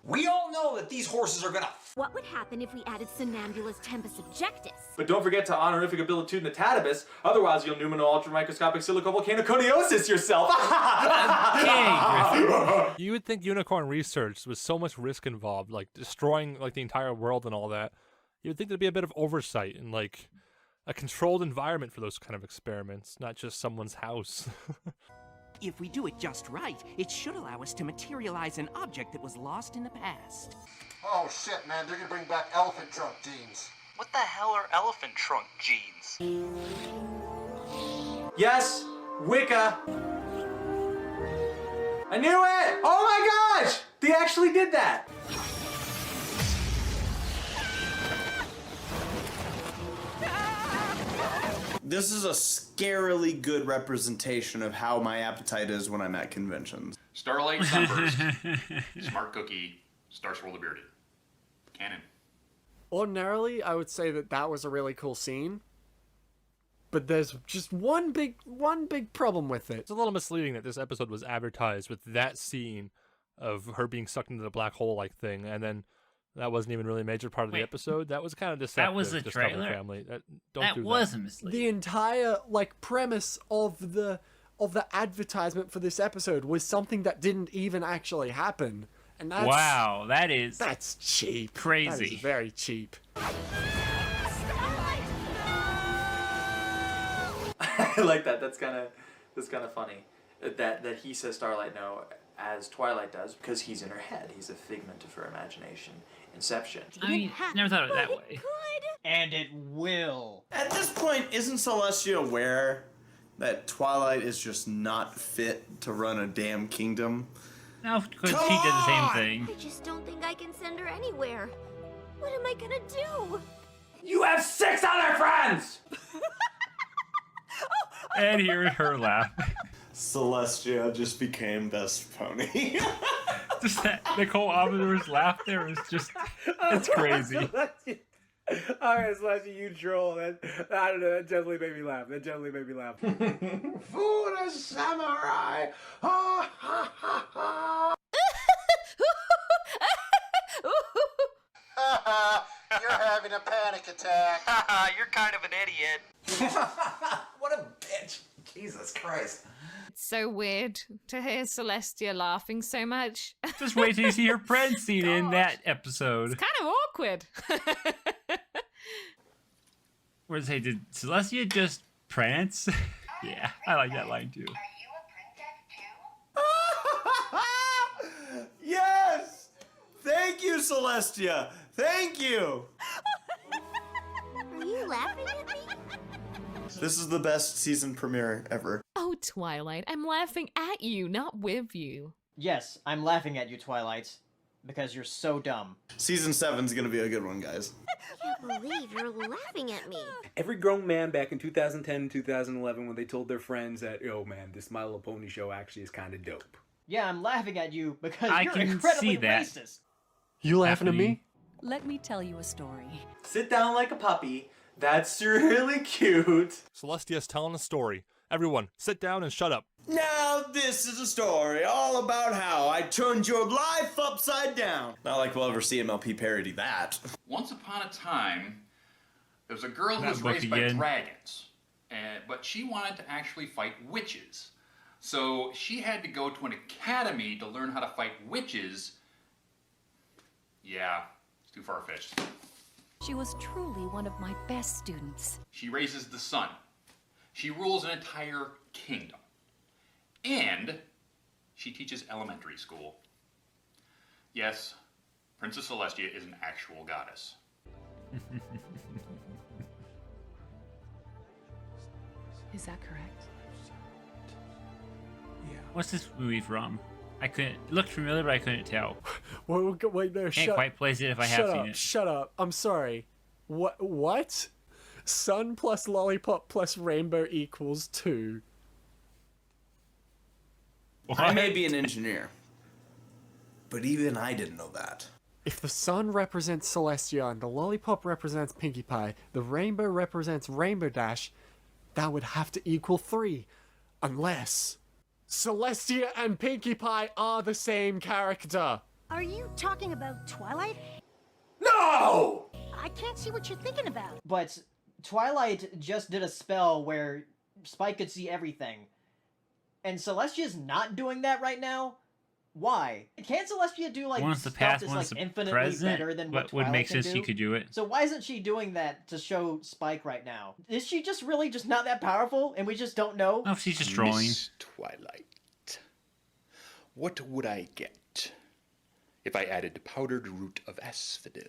We all know that these horses are gonna. What would happen if we added Somnambulus Tempus Objectus? But don't forget to honorific abilitudinatatabus, otherwise you'll numino ultramicroscopic silicovolcanoconiosis yourself. You would think unicorn research was so much risk involved, like destroying like the entire world and all that. You would think there'd be a bit of oversight and like a controlled environment for those kind of experiments, not just someone's house. If we do it just right, it should allow us to materialize an object that was lost in the past. Oh shit, man, they're gonna bring back elephant trunk jeans. What the hell are elephant trunk jeans? Yes, Wicca. I knew it! Oh my gosh! They actually did that! This is a scarily good representation of how my appetite is when I'm at conventions. Starlight Sunburst, Smart Cookie, Star Swirl the Bearded. Canon. Ordinarily, I would say that that was a really cool scene. But there's just one big problem with it. It's a little misleading that this episode was advertised with that scene of her being sucked into the black hole-like thing, and then that wasn't even really a major part of the Wait. episode. That was kind of deceptive. That was the to Stubborn trailer? Family. Don't That do was that. a misleading. The entire like premise of the advertisement for this episode was something that didn't even actually happen. And that's Wow, that's cheap. That crazy. is very cheap. I like that. That's kind of funny. That he says Starlight no, as Twilight does, because he's in her head. He's a figment of her imagination. Inception. I mean, never thought of it that way. And it will. At this point, isn't Celestia aware that Twilight is just not fit to run a damn kingdom? No, because she did the same thing. I just don't think I can send her anywhere. What am I gonna do? You have 6 other friends! And hearing her laugh. Celestia just became best pony. Just that Nicole Amador's laugh there is just, it's crazy. Alright, Celestia, you troll. I don't know, that definitely made me laugh. Full samurai! Ha ha ha ha! You're having a panic attack. You're kind of an idiot. What a bitch. Jesus Christ. It's so weird to hear Celestia laughing so much. Just wait till you see her prank scene in that episode. It's kind of awkward. Where they say, did Celestia just prance? Yeah, I like that line too. Celestia. Thank you. Are you laughing at me? This is the best season premiere ever. Oh, Twilight, I'm laughing at you, not with you. Yes, I'm laughing at you, Twilight, because you're so dumb. Season 7's gonna be a good one, guys. I can't believe you're laughing at me. Every grown man back in 2010 and 2011 when they told their friends that, yo man, this My Little Pony show actually is kind of dope. Yeah, I'm laughing at you because I you're can incredibly see that. racist. You laughing at me? Let me tell you a story. Sit down like a puppy. That's really cute. Celestia's telling a story. Everyone, sit down and shut up. Now this is a story all about how I turned your life upside down. Not like we'll ever see MLP parody that. Once upon a time, there was a girl who That was book raised by again. dragons, but she wanted to actually fight witches. So she had to go to an academy to learn how to fight witches. Yeah, it's too far-fetched. She was truly one of my best students. She raises the sun. She rules an entire kingdom. And she teaches elementary school. Yes, Princess Celestia is an actual goddess. Is that correct? What's this movie from? I couldn't. It looked familiar, but I couldn't tell. Wait, no, Can't quite place it if I have seen it. Shut up. I'm sorry. What? Sun plus lollipop plus rainbow equals 2. I may be an engineer, but even I didn't know that. If the sun represents Celestia and the lollipop represents Pinkie Pie, the rainbow represents Rainbow Dash, that would have to equal 3. Unless Celestia and Pinkie Pie are the same character. Are you talking about Twilight? No! I can't see what you're thinking about. But Twilight just did a spell where Spike could see everything. And Celestia's not doing that right now? Why? Can't Celestia do like One's the stuff past, that's one's like the infinitely present. better than what Would Twilight make can sense do? she could do it. So why isn't she doing that to show Spike right now? Is she just really just not that powerful and we just don't know? No, she's just drawing. Miss Twilight, what would I get if I added powdered root of asphodel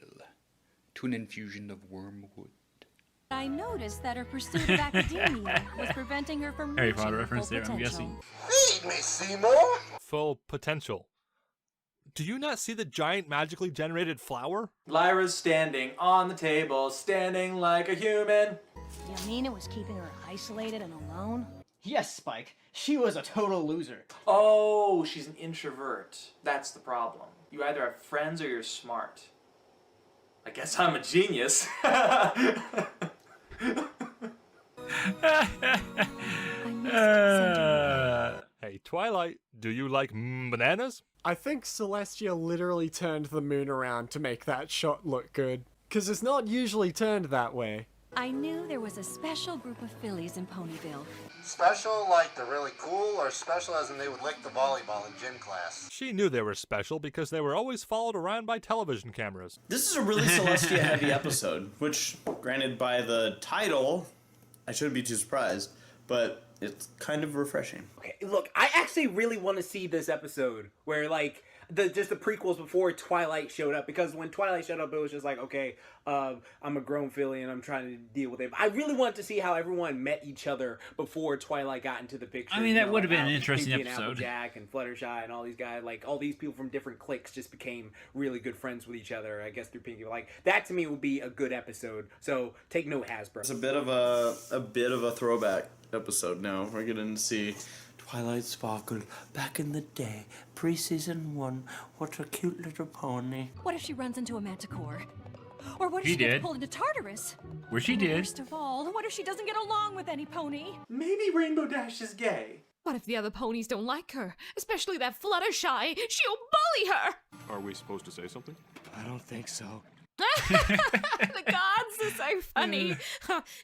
to an infusion of wormwood? I noticed that her pursuit of academia was preventing her from Harry reaching Potter her reference full there, I'm potential. guessing. Feed me, Seymour! Full potential. Do you not see the giant magically generated flower? Lyra's standing on the table, standing like a human. You mean it was keeping her isolated and alone? Yes, Spike. She was a total loser. Oh, she's an introvert. That's the problem. You either have friends or you're smart. I guess I'm a genius. Hey, Twilight, do you like bananas? I think Celestia literally turned the moon around to make that shot look good. Because it's not usually turned that way. I knew there was a special group of fillies in Ponyville. Special like they're really cool, or special as in they would lick the volleyball in gym class? She knew they were special because they were always followed around by television cameras. This is a really Celestia heavy episode, which, granted by the title, I shouldn't be too surprised, but it's kind of refreshing. Okay, look, I actually really want to see this episode where like just the prequels before Twilight showed up, because when Twilight showed up, it was just like, okay, I'm a grown filly and I'm trying to deal with it. I really wanted to see how everyone met each other before Twilight got into the picture. I mean, that would have been how an interesting Pinkie and episode. Applejack and Fluttershy and all these guys, like all these people from different cliques, just became really good friends with each other. I guess through Pinkie, like that to me would be a good episode. So take note, Hasbro. It's a bit of a throwback episode now. We're getting to see Twilight Sparkle back in the day, pre-season 1. What a cute little pony. What if she runs into a manticore? Or what if She she gets did. pulled into Tartarus? Where she And did. Worst of all, what if she doesn't get along with any pony? Maybe Rainbow Dash is gay. What if the other ponies don't like her? Especially that Fluttershy. She'll bully her! Are we supposed to say something? I don't think so. The gods are so funny.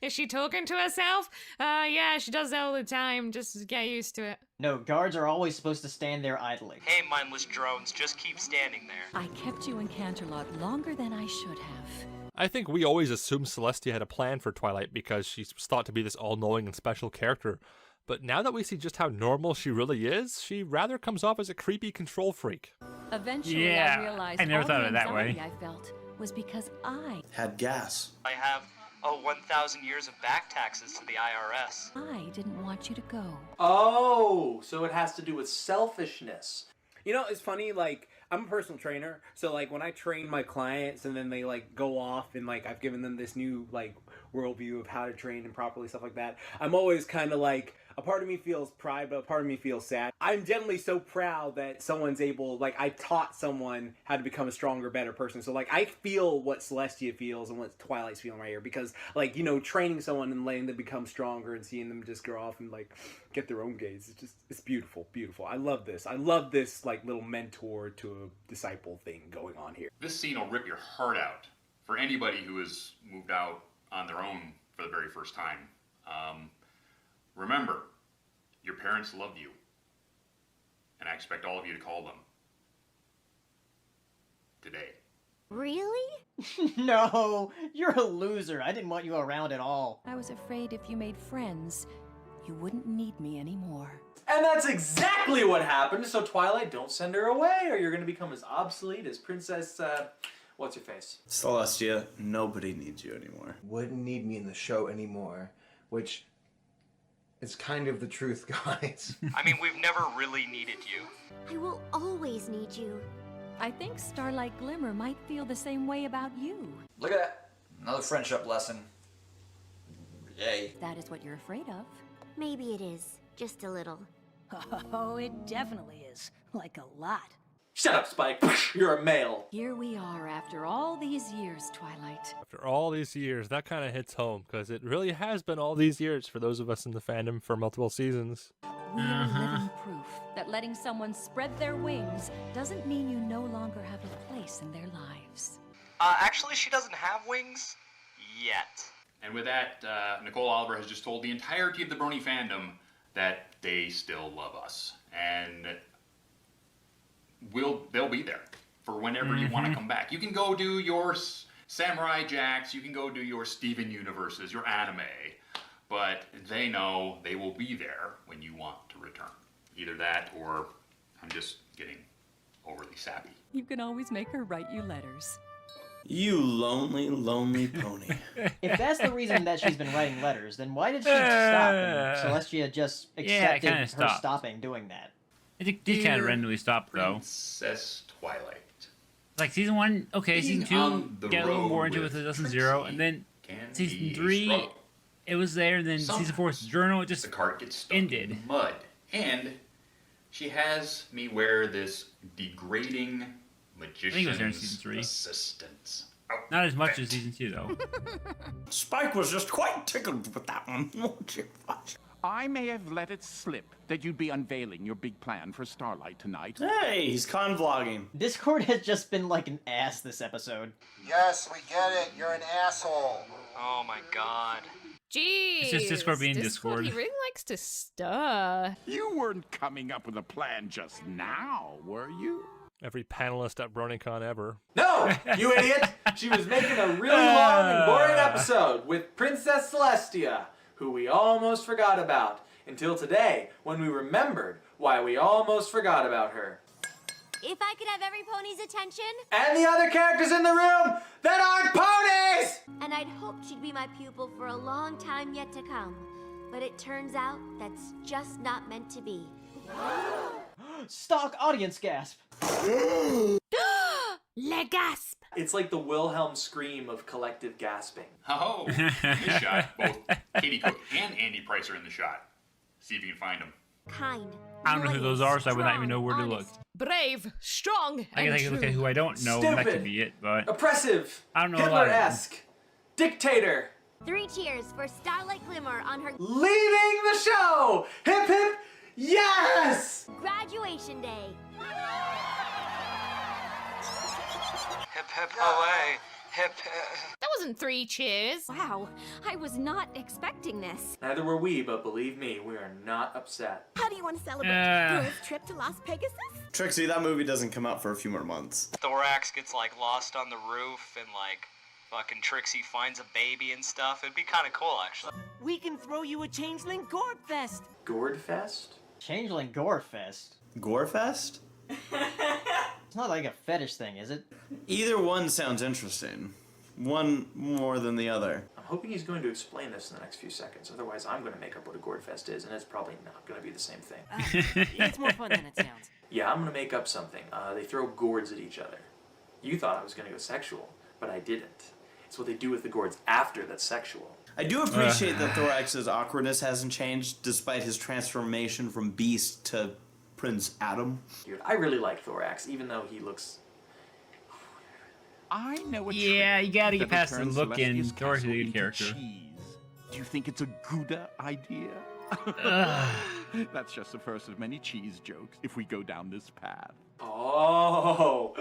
Is she talking to herself? Yeah, she does that all the time. Just get used to it. No, guards are always supposed to stand there idly. Hey, mindless drones, just keep standing there. I kept you in Canterlot longer than I should have. I think we always assumed Celestia had a plan for Twilight because she's thought to be this all-knowing and special character. But now that we see just how normal she really is, she rather comes off as a creepy control freak. Eventually, Yeah, I realized I never all thought the of it that way. anxiety I felt was because I Had gas. I have 1,000 years of back taxes to the IRS. didn't want you to go. Oh, so it has to do with selfishness. You know, it's funny, like, I'm a personal trainer, so, like, when I train my clients and then they, like, go off and, like, I've given them this new, like, worldview of how to train and properly, stuff like that, I'm always kind of, like, a part of me feels pride, but a part of me feels sad. I'm generally so proud that someone's able, like, I taught someone how to become a stronger, better person. So, like, I feel what Celestia feels and what Twilight's feeling right here because, like, you know, training someone and letting them become stronger and seeing them just grow off and, like, get their own gaze. It's just, it's beautiful, beautiful. I love this. I love this, like, little mentor to a disciple thing going on here. This scene will rip your heart out for anybody who has moved out on their own for the very first time. Remember, your parents loved you, and I expect all of you to call them today. Really? No, you're a loser. I didn't want you around at all. I was afraid if you made friends, you wouldn't need me anymore. And that's exactly what happened. So Twilight, don't send her away, or you're gonna become as obsolete as Princess. What's your face? Celestia, nobody needs you anymore. Wouldn't need me in the show anymore, which is kind of the truth, guys. I mean, we've never really needed you. I will always need you. I think Starlight Glimmer might feel the same way about you. Look at that. Another friendship lesson. Yay. That is what you're afraid of. Maybe it is. Just a little. Oh, it definitely is. Like a lot. Shut up, Spike. You're a male. Here we are after all these years, Twilight. After all these years, that kind of hits home, because it really has been all these years for those of us in the fandom for multiple seasons. We are living proof that letting someone spread their wings doesn't mean you no longer have a place in their lives. Actually, she doesn't have wings yet. And with that, Nicole Oliver has just told the entirety of the Brony fandom that they still love us. And they'll be there for whenever you want to come back. You can go do your Samurai Jacks, you can go do your Steven Universes, your anime, but they know they will be there when you want to return. Either that or I'm just getting overly sappy. You can always make her write you letters. You lonely, lonely pony. If that's the reason that she's been writing letters, then why did she stop and Celestia just accepted her stopping doing that? It did kind of randomly stop, though. Princess Twilight. Like, season 1, okay, Being season 2, on the get a little road more into it with with Lesson 0, and then can season be 3, struggle. it was there, and then season 4's journal, it just The cart gets stuck ended. in mud. And she has me wear this degrading think it was there in season magician's 3. assistant. Not as much as season 2, though. Spike was just quite tickled with that one, won't you? I may have let it slip that you'd be unveiling your big plan for Starlight tonight. Hey, he's con-vlogging. Discord has just been like an ass this episode. Yes, we get it. You're an asshole. Oh my god. Jeez. It's just Discord being Discord. He really likes to stir. You weren't coming up with a plan just now, were you? Every panelist at BronyCon ever. No, you idiot! She was making a really long and boring episode with Princess Celestia, who we almost forgot about, until today, when we remembered why we almost forgot about her. If I could have every pony's attention. And the other characters in the room that aren't ponies! And I'd hoped she'd be my pupil for a long time yet to come. But it turns out that's just not meant to be. Stock audience gasp. Le gasp! It's like the Wilhelm scream of collective gasping. Oh, in this shot, both Katie Cook and Andy Price are in the shot. See if you can find them. Kind. I don't know who those are, so I would not even know where to look. Brave, strong, I guess I can look at who I don't know, and that could be it, but... Oppressive, I don't know a lot of them. Hitler-esque, dictator. 3 cheers for Starlight Glimmer on her Leaving the show! Hip hip, yes! graduation day. Hip hip away. Hip hip. That wasn't 3 cheers. Wow, I was not expecting this. Neither were we, but believe me, we are not upset. How do you want to celebrate? Girls' trip to Las Pegasus? Trixie, that movie doesn't come out for a few more months. Thorax gets like lost on the roof and like fucking Trixie finds a baby and stuff. It'd be kind of cool, actually. We can throw you a changeling gourd fest. Gourd fest? Changeling gore fest. Gore fest? It's not like a fetish thing, is it? Either one sounds interesting. One more than the other. I'm hoping he's going to explain this in the next few seconds. Otherwise, I'm going to make up what a gourd fest is, and it's probably not going to be the same thing. It's more fun than it sounds. Yeah, I'm going to make up something. They throw gourds at each other. You thought I was going to go sexual, but I didn't. It's what they do with the gourds after that's sexual. I do appreciate that Thorax's awkwardness hasn't changed despite his transformation from Beast to Prince Adam. Dude, I really like Thorax, even though he looks... I know a Yeah, trick you gotta get that'll past the turn look in Celestia's Thor's a castle good into character. cheese. Do you think it's a good idea? That's just the first of many cheese jokes if we go down this path. Oh,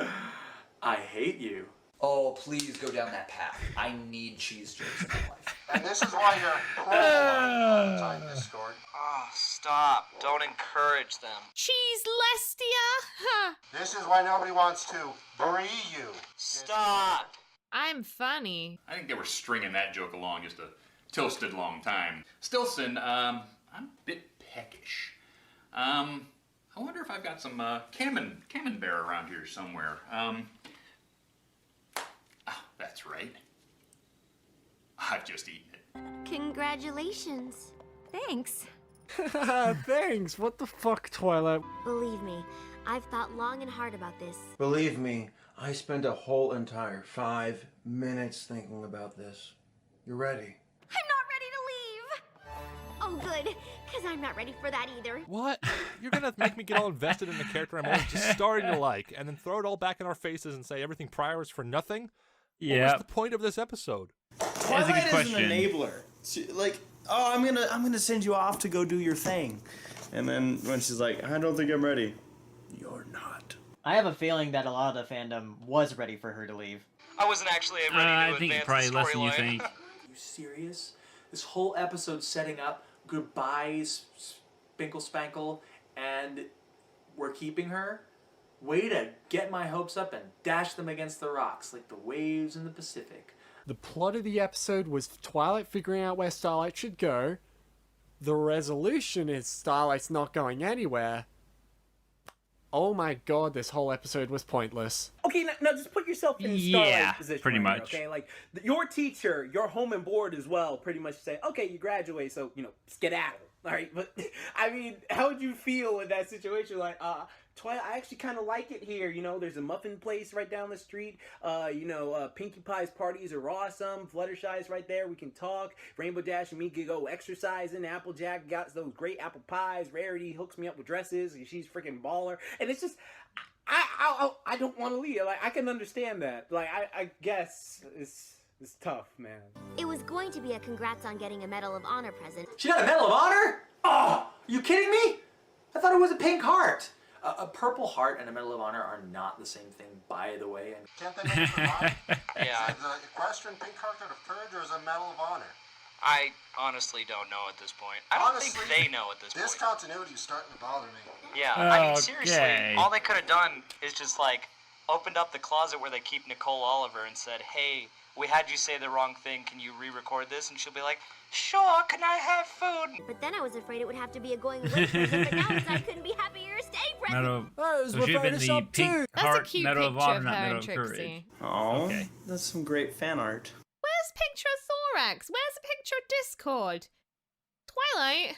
I hate you. Oh, please go down that path. I need cheese jokes in my life. And this is why you're cruel all the time, Discord. Oh, stop. Don't encourage them. Cheese Lestia? Huh. This is why nobody wants to bury you. Stop. I'm funny. I think they were stringing that joke along just a toasted long time. Stilson, I'm a bit peckish. I wonder if I've got some camembert around here somewhere. That's right. I've just eaten it. Congratulations. Thanks. Thanks. What the fuck, Twilight? Believe me, I've thought long and hard about this. Believe me, I spent a whole entire 5 minutes thinking about this. You ready? Oh, good, because I'm not ready for that either. What? You're gonna make me get all invested in the character I'm only just starting to like, and then throw it all back in our faces and say everything prior was for nothing? Yeah. What was the point of this episode? Twilight is an enabler. She, like, oh, I'm gonna send you off to go do your thing, and then when she's like, I don't think I'm ready. You're not. I have a feeling that a lot of the fandom was ready for her to leave. I wasn't actually ready to I think advance probably the less than you storyline. think. Are you serious? This whole episode setting up goodbyes, Spinkle Spankle, and we're keeping her? Way to get my hopes up and dash them against the rocks like the waves in the Pacific. The plot of the episode was Twilight figuring out where Starlight should go. The resolution is Starlight's not going anywhere. Oh my god, this whole episode was pointless. Okay, now just put yourself in Yeah, Starlight's position. pretty right here, much. okay, like your teacher, your home and board as well, pretty much say, okay, you graduate, so skedaddle. All right, but I mean, how would you feel in that situation? Like, Twilight, I actually kind of like it here. There's a muffin place right down the street. Pinkie Pie's parties are awesome. Fluttershy's right there. We can talk. Rainbow Dash and me can go exercising. Applejack got those great apple pies. Rarity hooks me up with dresses. She's freaking baller. And it's just, I don't want to leave. Like, I can understand that. Like, I guess it's tough, man. It was going to be a congrats on getting a Medal of Honor present. She got a Medal of Honor? Oh, you kidding me? I thought it was a pink heart. A purple heart and a Medal of Honor are not the same thing, by the way. And Can't they make it for mine? Yeah. Is it the equestrian pink heart of courage or is it a Medal of Honor? I honestly don't know at this point. I don't think they know at this This point. continuity is starting to bother me. Yeah, I mean, seriously, Okay. all they could have done is just, opened up the closet where they keep Nicole Oliver and said, hey, we had you say the wrong thing, can you re-record this? And she'll be like, sure, can I have food? But then I was afraid it would have to be a going away present, but now it's I couldn't be happier stay present. Medal. That was So it should have been the Photoshop pink too. That's a heart cute Medal of picture Honor, of not her Medal and of Courage. Trixie. Oh, Okay. that's some great fan art. Where's a picture of Thorax? Where's a picture of Discord? Twilight?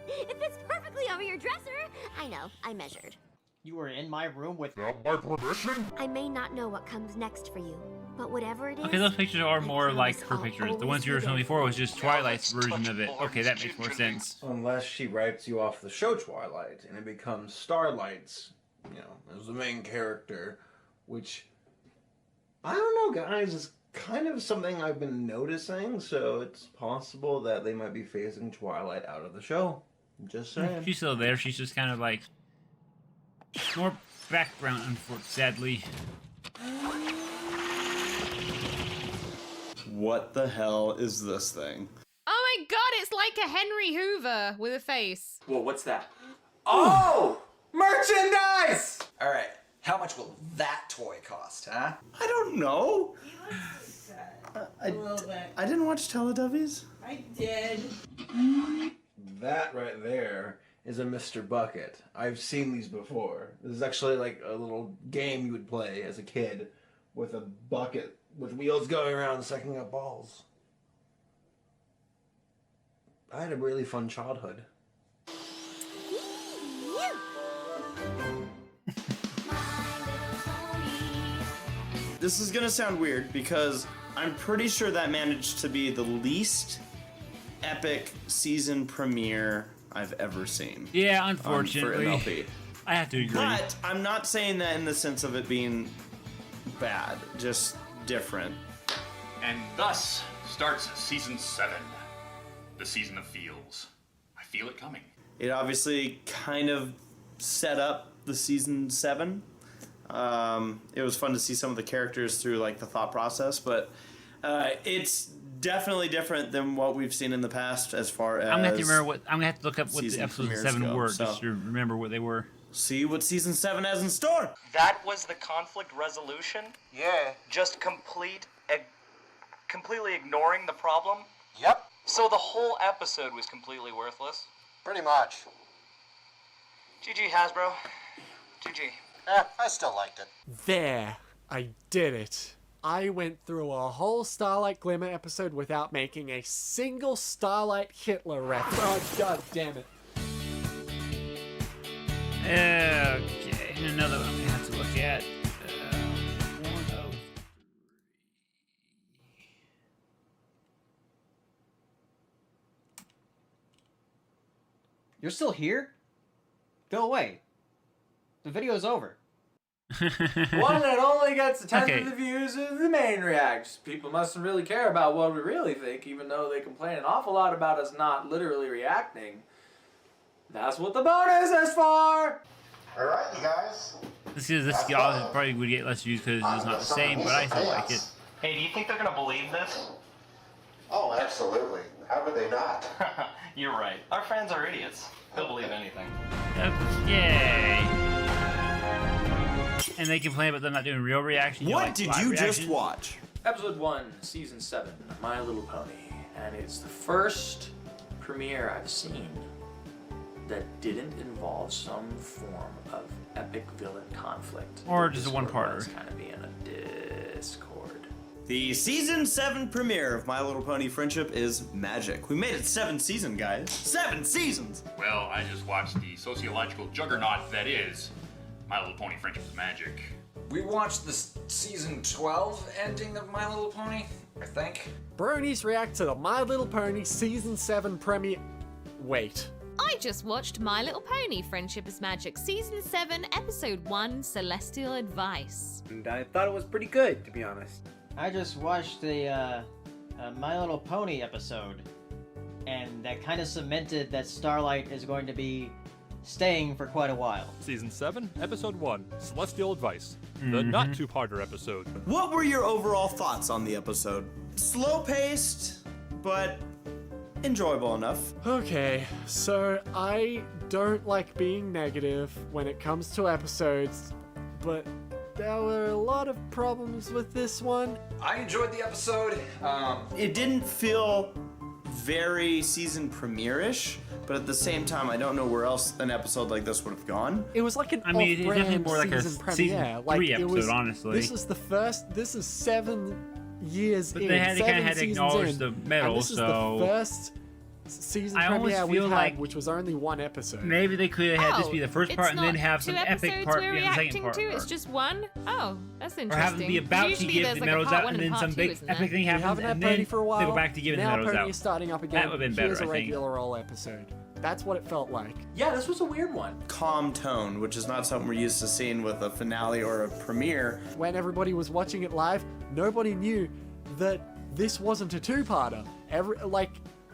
It fits perfectly over your dresser. I know, I measured. You were in my room with... I may not know what comes next for you, but whatever it is... Okay, those pictures are more like her I'll pictures. The always ones you were be showing there. before was just Twilight's version of it. Okay, that makes more sense. Unless she writes you off the show Twilight and it becomes Starlight's, as the main character, which I don't know, guys, is kind of something I've been noticing, so it's possible that they might be phasing Twilight out of the show. Just saying. She's still there. She's just kind of like more background, sadly. What the hell is this thing? Oh my god, it's like a Henry Hoover with a face. whoa, what's that? Oh! Merchandise! All right. How much will that toy cost, huh? I don't know. A little bit. I didn't watch Teletubbies. I did. That right there is a Mr. Bucket. I've seen these before. This is actually like a little game you would play as a kid with a bucket with wheels going around sucking up balls. I had a really fun childhood. This is gonna sound weird because I'm pretty sure that managed to be the least epic season premiere I've ever seen. Yeah, unfortunately. For MLP. I have to agree. But I'm not saying that in the sense of it being bad, just different. And thus starts season 7, the season of feels. I feel it coming. It obviously kind of set up the season 7. It was fun to see some of the characters through like the thought process, but it's definitely different than what we've seen in the past as far as I'm gonna have to look up what the episodes premieres 7 go, were so just to remember what they were. See what season 7 has in store. That was the conflict resolution? Yeah. Just completely ignoring the problem? Yep. So the whole episode was completely worthless? Pretty much. GG, Hasbro. GG. I still liked it. There, I did it. I went through a whole Starlight Glimmer episode without making a single Starlight Hitler reference. Oh, god damn it. Okay, and another one we have to look at. 103. You're still here? Go away. The video's over. One that only gets a tenth Okay. of the views of the main reacts. People mustn't really care about what we really think, even though they complain an awful lot about us not literally reacting. That's what the bonus is for! Alright, you guys. This probably would get less views because it's not the same, but I still like it. Hey, do you think they're gonna believe this? Oh, absolutely. How could they not? You're right. Our fans are idiots. They'll believe anything. Yay! And they complain about them not doing real reaction. What did you just watch? Episode 1, Season 7, My Little Pony. And it's the first premiere I've seen that didn't involve some form of epic villain conflict. Or just a one-parter. It's kind of being a Discord. The season 7 premiere of My Little Pony Friendship is magic. We made it 7 seasons, guys. 7 seasons! Well, I just watched the sociological juggernaut that is My Little Pony Friendship is Magic. We watched the season 12 ending of My Little Pony, I think. Bronies React to the My Little Pony Season 7 premiere. Wait. I just watched My Little Pony Friendship is Magic Season 7, Episode 1, Celestial Advice. And I thought it was pretty good, to be honest. I just watched the My Little Pony episode, and that kind of cemented that Starlight is going to be staying for quite a while. Season 7, Episode 1, Celestial Advice. The not two-parter episode. What were your overall thoughts on the episode? Slow-paced, but enjoyable enough. Okay, so I don't like being negative when it comes to episodes, but there were a lot of problems with this one. I enjoyed the episode. It didn't feel very season premiere-ish, but at the same time, I don't know where else an episode like this would have gone. It was like an I mean, it's definitely off-brand more like a season season premiere. 3 it episode, was, honestly. This is the first. This is 7 years But in. they had to 7 kind of seasons acknowledge in, the medal, and this is so the first season I almost premiere we've feel had, like which was only 1 episode. maybe they could have had this be the first part it's and then not have 2 some epic episodes part we're be the second reacting part. to. It's just one. Oh, that's Or interesting. have them be about to Usually give there's the like a medals part out one and then part some two, big isn't epic there? thing We happens haven't had and Pony then for a while. they go back to giving the now medals Pony out. is starting up again. That would have been better, Here's a I think. regular old episode. That's what it felt like. Yeah, this was a weird one. Calm tone, which is not something we're used to seeing with a finale or a premiere. When everybody was watching it live, nobody knew that this wasn't a 2-parter.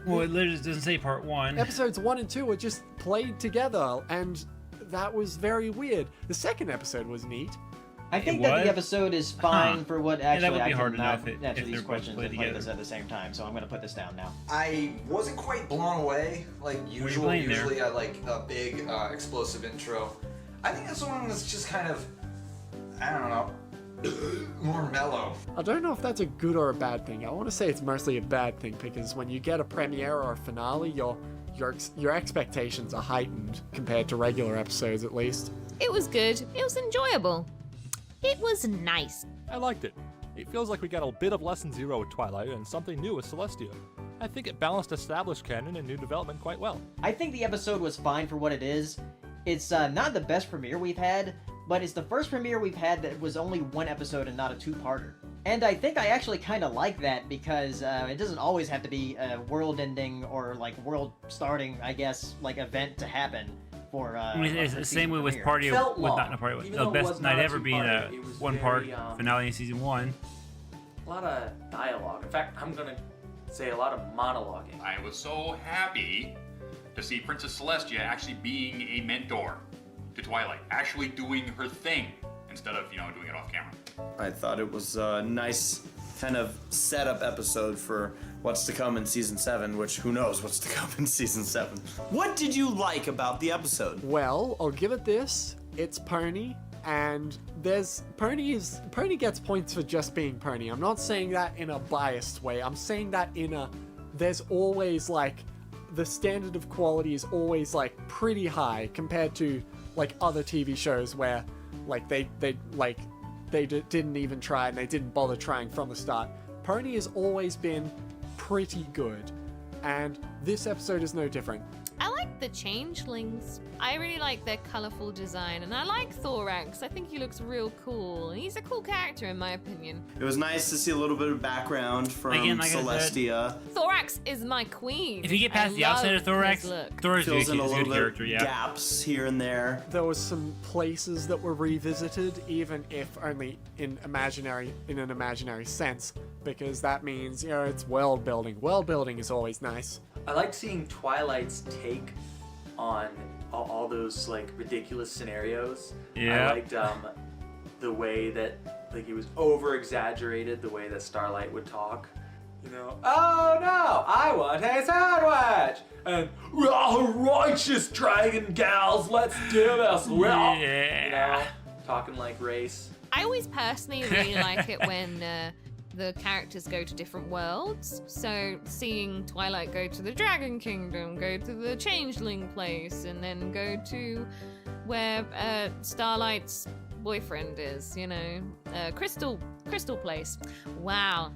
Well, it literally doesn't say part 1. Episodes 1 and 2 were just played together, and that was very weird. The second episode was neat. I think that the episode is fine for what Yeah, that actually would be I hard cannot enough answer if these they're both questions played and play together. this at the same time, so I'm going to put this down now. I wasn't quite blown away like usual. playing there? Usually I like a big explosive intro. I think this one was just kind of I don't know, more mellow. I don't know if that's a good or a bad thing. I want to say it's mostly a bad thing because when you get a premiere or a finale, your expectations are heightened compared to regular episodes, at least. It was good. It was enjoyable. It was nice. I liked it. It feels like we got a bit of Lesson Zero with Twilight and something new with Celestia. I think it balanced established canon and new development quite well. I think the episode was fine for what it is. It's not the best premiere we've had, but it's the first premiere we've had that was only one episode and not a two-parter. And I think I actually kind of like that because it doesn't always have to be a world-ending or like world-starting, I guess, like event to happen for. I mean, it's the same way with premiere. the best night ever being a one-part finale in season 1. A lot of dialogue. In fact, I'm gonna say a lot of monologuing. I was so happy to see Princess Celestia actually being a mentor to Twilight, actually doing her thing instead of, doing it off camera. I thought it was a nice kind of setup episode for what's to come in season 7, which who knows what's to come in season 7. What did you like about the episode? Well, I'll give it this. It's Pony, and Pony gets points for just being Pony. I'm not saying that in a biased way. I'm saying that there's always like, the standard of quality is always like pretty high compared to like other TV shows where like they didn't even try and they didn't bother trying from the start. Pony has always been pretty good, and this episode is no different. I like the changelings. I really like their colorful design, and I like Thorax. I think he looks real cool. He's a cool character in my opinion. It was nice to see a little bit of background from Celestia. Thorax is my queen. If you get past the outside of Thorax, Thorax fills is in a a good little bit character, yeah. gaps here and there. There was some places that were revisited, even if only in an imaginary sense, because that means, it's world building. World building is always nice. I liked seeing Twilight's take on all those like ridiculous scenarios. Yeah. I liked the way that like it was over exaggerated, the way that Starlight would talk. Oh no, I want a sandwich! And righteous dragon gals, let's do this! Yeah. Talking like race. I always personally really like it when the characters go to different worlds. So seeing Twilight go to the Dragon Kingdom, go to the Changeling place, and then go to where Starlight's boyfriend is, Crystal place. Wow.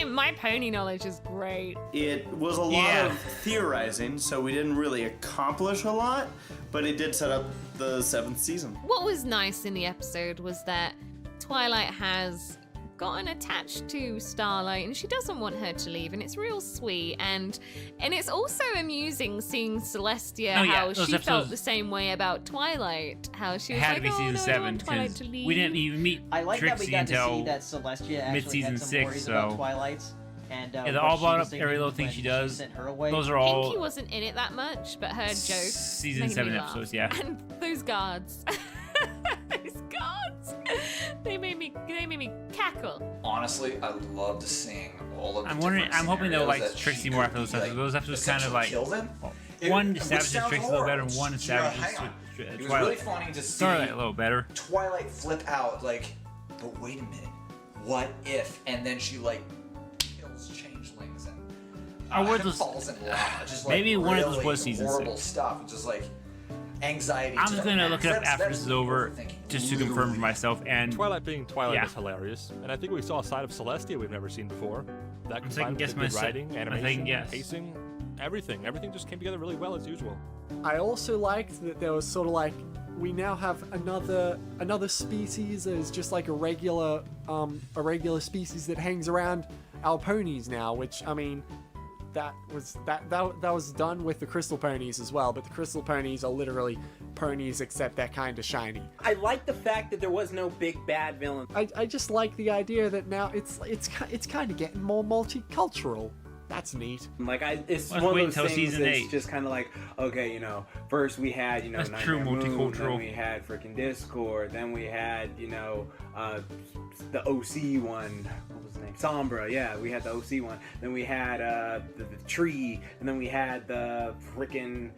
My pony knowledge is great. It was a lot of theorizing, so we didn't really accomplish a lot, but it did set up the 7th season. What was nice in the episode was that Twilight has gotten attached to Starlight and she doesn't want her to leave, and it's real sweet, and it's also amusing seeing Celestia how she felt the same way about Twilight, how she was like, season 7 Twilight to leave. we didn't even meet I like that we Trixie got to see until that Celestia actually mid-season had some 6, worries so about Twilight's. And they what all she brought was up every thinking little thing when she does. sent her away. Those are all Pinky wasn't in it that much, but her jokes season made 7 me laugh. episodes, yeah. And those guards. Those guards. They made me cackle. Honestly, I would love to sing all of the I'm hoping they'll like scenarios that Trixie she more could after those be, episodes. Those episodes kind of essentially like kill them. one Which establishes sounds Trixie a little better, and horrible. one establishes Hang on. It was Twilight. really funny to see Starlight a little better. Twilight flip out, like, but wait a minute, what if? And then she like kills changelings and falls in lava. Just like maybe one of those really was season horrible 6. stuff. Just like anxiety. I'm to just the gonna max. look it up That's after this is over, overthinking. just to confirm for myself. And Twilight being Twilight yeah. is hilarious, and I think we saw a side of Celestia we've never seen before. That I'm combined with the good writing, animation, pacing, everything just came together really well as usual. I also liked that there was sort of like, we now have another species that is just like a regular species that hangs around our ponies now, which, I mean, that was done with the crystal ponies as well, but the crystal ponies are literally ponies except they're kind of shiny. I like the fact that there was no big bad villain. I just like the idea that now it's kind of getting more multicultural. That's neat. Like it's Let's one wait of those until things season that's 8. just kind of like, okay, first we had That's Nightmare true Moon, multicultural. then we had freaking Discord, then we had the OC one. What was his name? Sombra. Yeah, we had the OC one. Then we had the tree, and then we had the freaking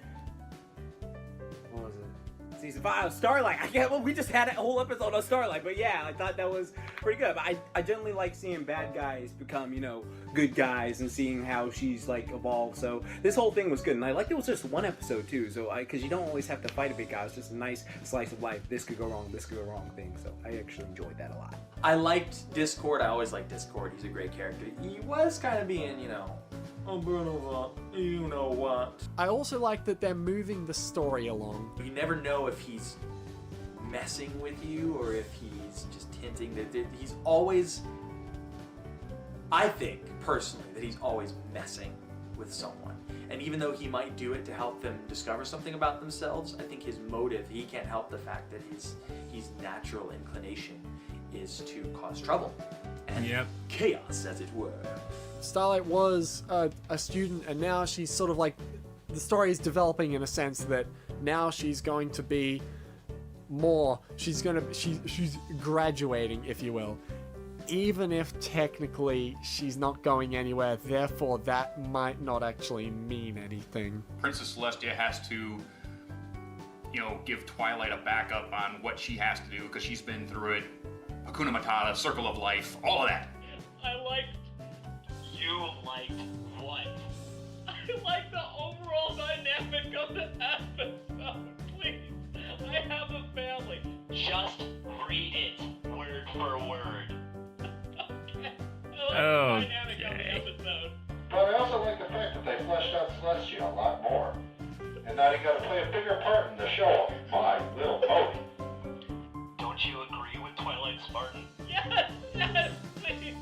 what was it? season 5. Starlight. I can't. Well, we just had a whole episode on Starlight, but yeah, I thought that was pretty good. But I generally like seeing bad guys become, good guys, and seeing how she's like evolved. So this whole thing was good, and I liked it was just one episode too. So because you don't always have to fight a big guy. It's just a nice slice of life. This could go wrong. This could go wrong thing. So I actually enjoyed that a lot. I liked Discord. I always liked Discord. He's a great character. He was kind of being, oh, Bruno, you know what? I also like that they're moving the story along. You never know if he's messing with you or if he's just hinting that he's always, I think, personally, that he's always messing with someone. And even though he might do it to help them discover something about themselves, I think his motive, he can't help the fact that his natural inclination is to cause trouble and chaos, as it were. Starlight was a student, and now she's sort of like, the story is developing in a sense that now she's going to be more, she's graduating, if you will, even if technically she's not going anywhere, therefore that might not actually mean anything. Princess Celestia has to, give Twilight a backup on what she has to do because she's been through it. Hakuna Matata, Circle of Life, all of that. I liked... You liked what? I like the overall dynamic of the episode. Please, I have a family. Just read it, word for word. Okay. I like the dynamic of the episode. But I also like the fact that they fleshed out Celestia a lot more. And that he got to play a bigger part in the show of My Little Pony. Don't you agree with Twilight Spartan? Yes, please.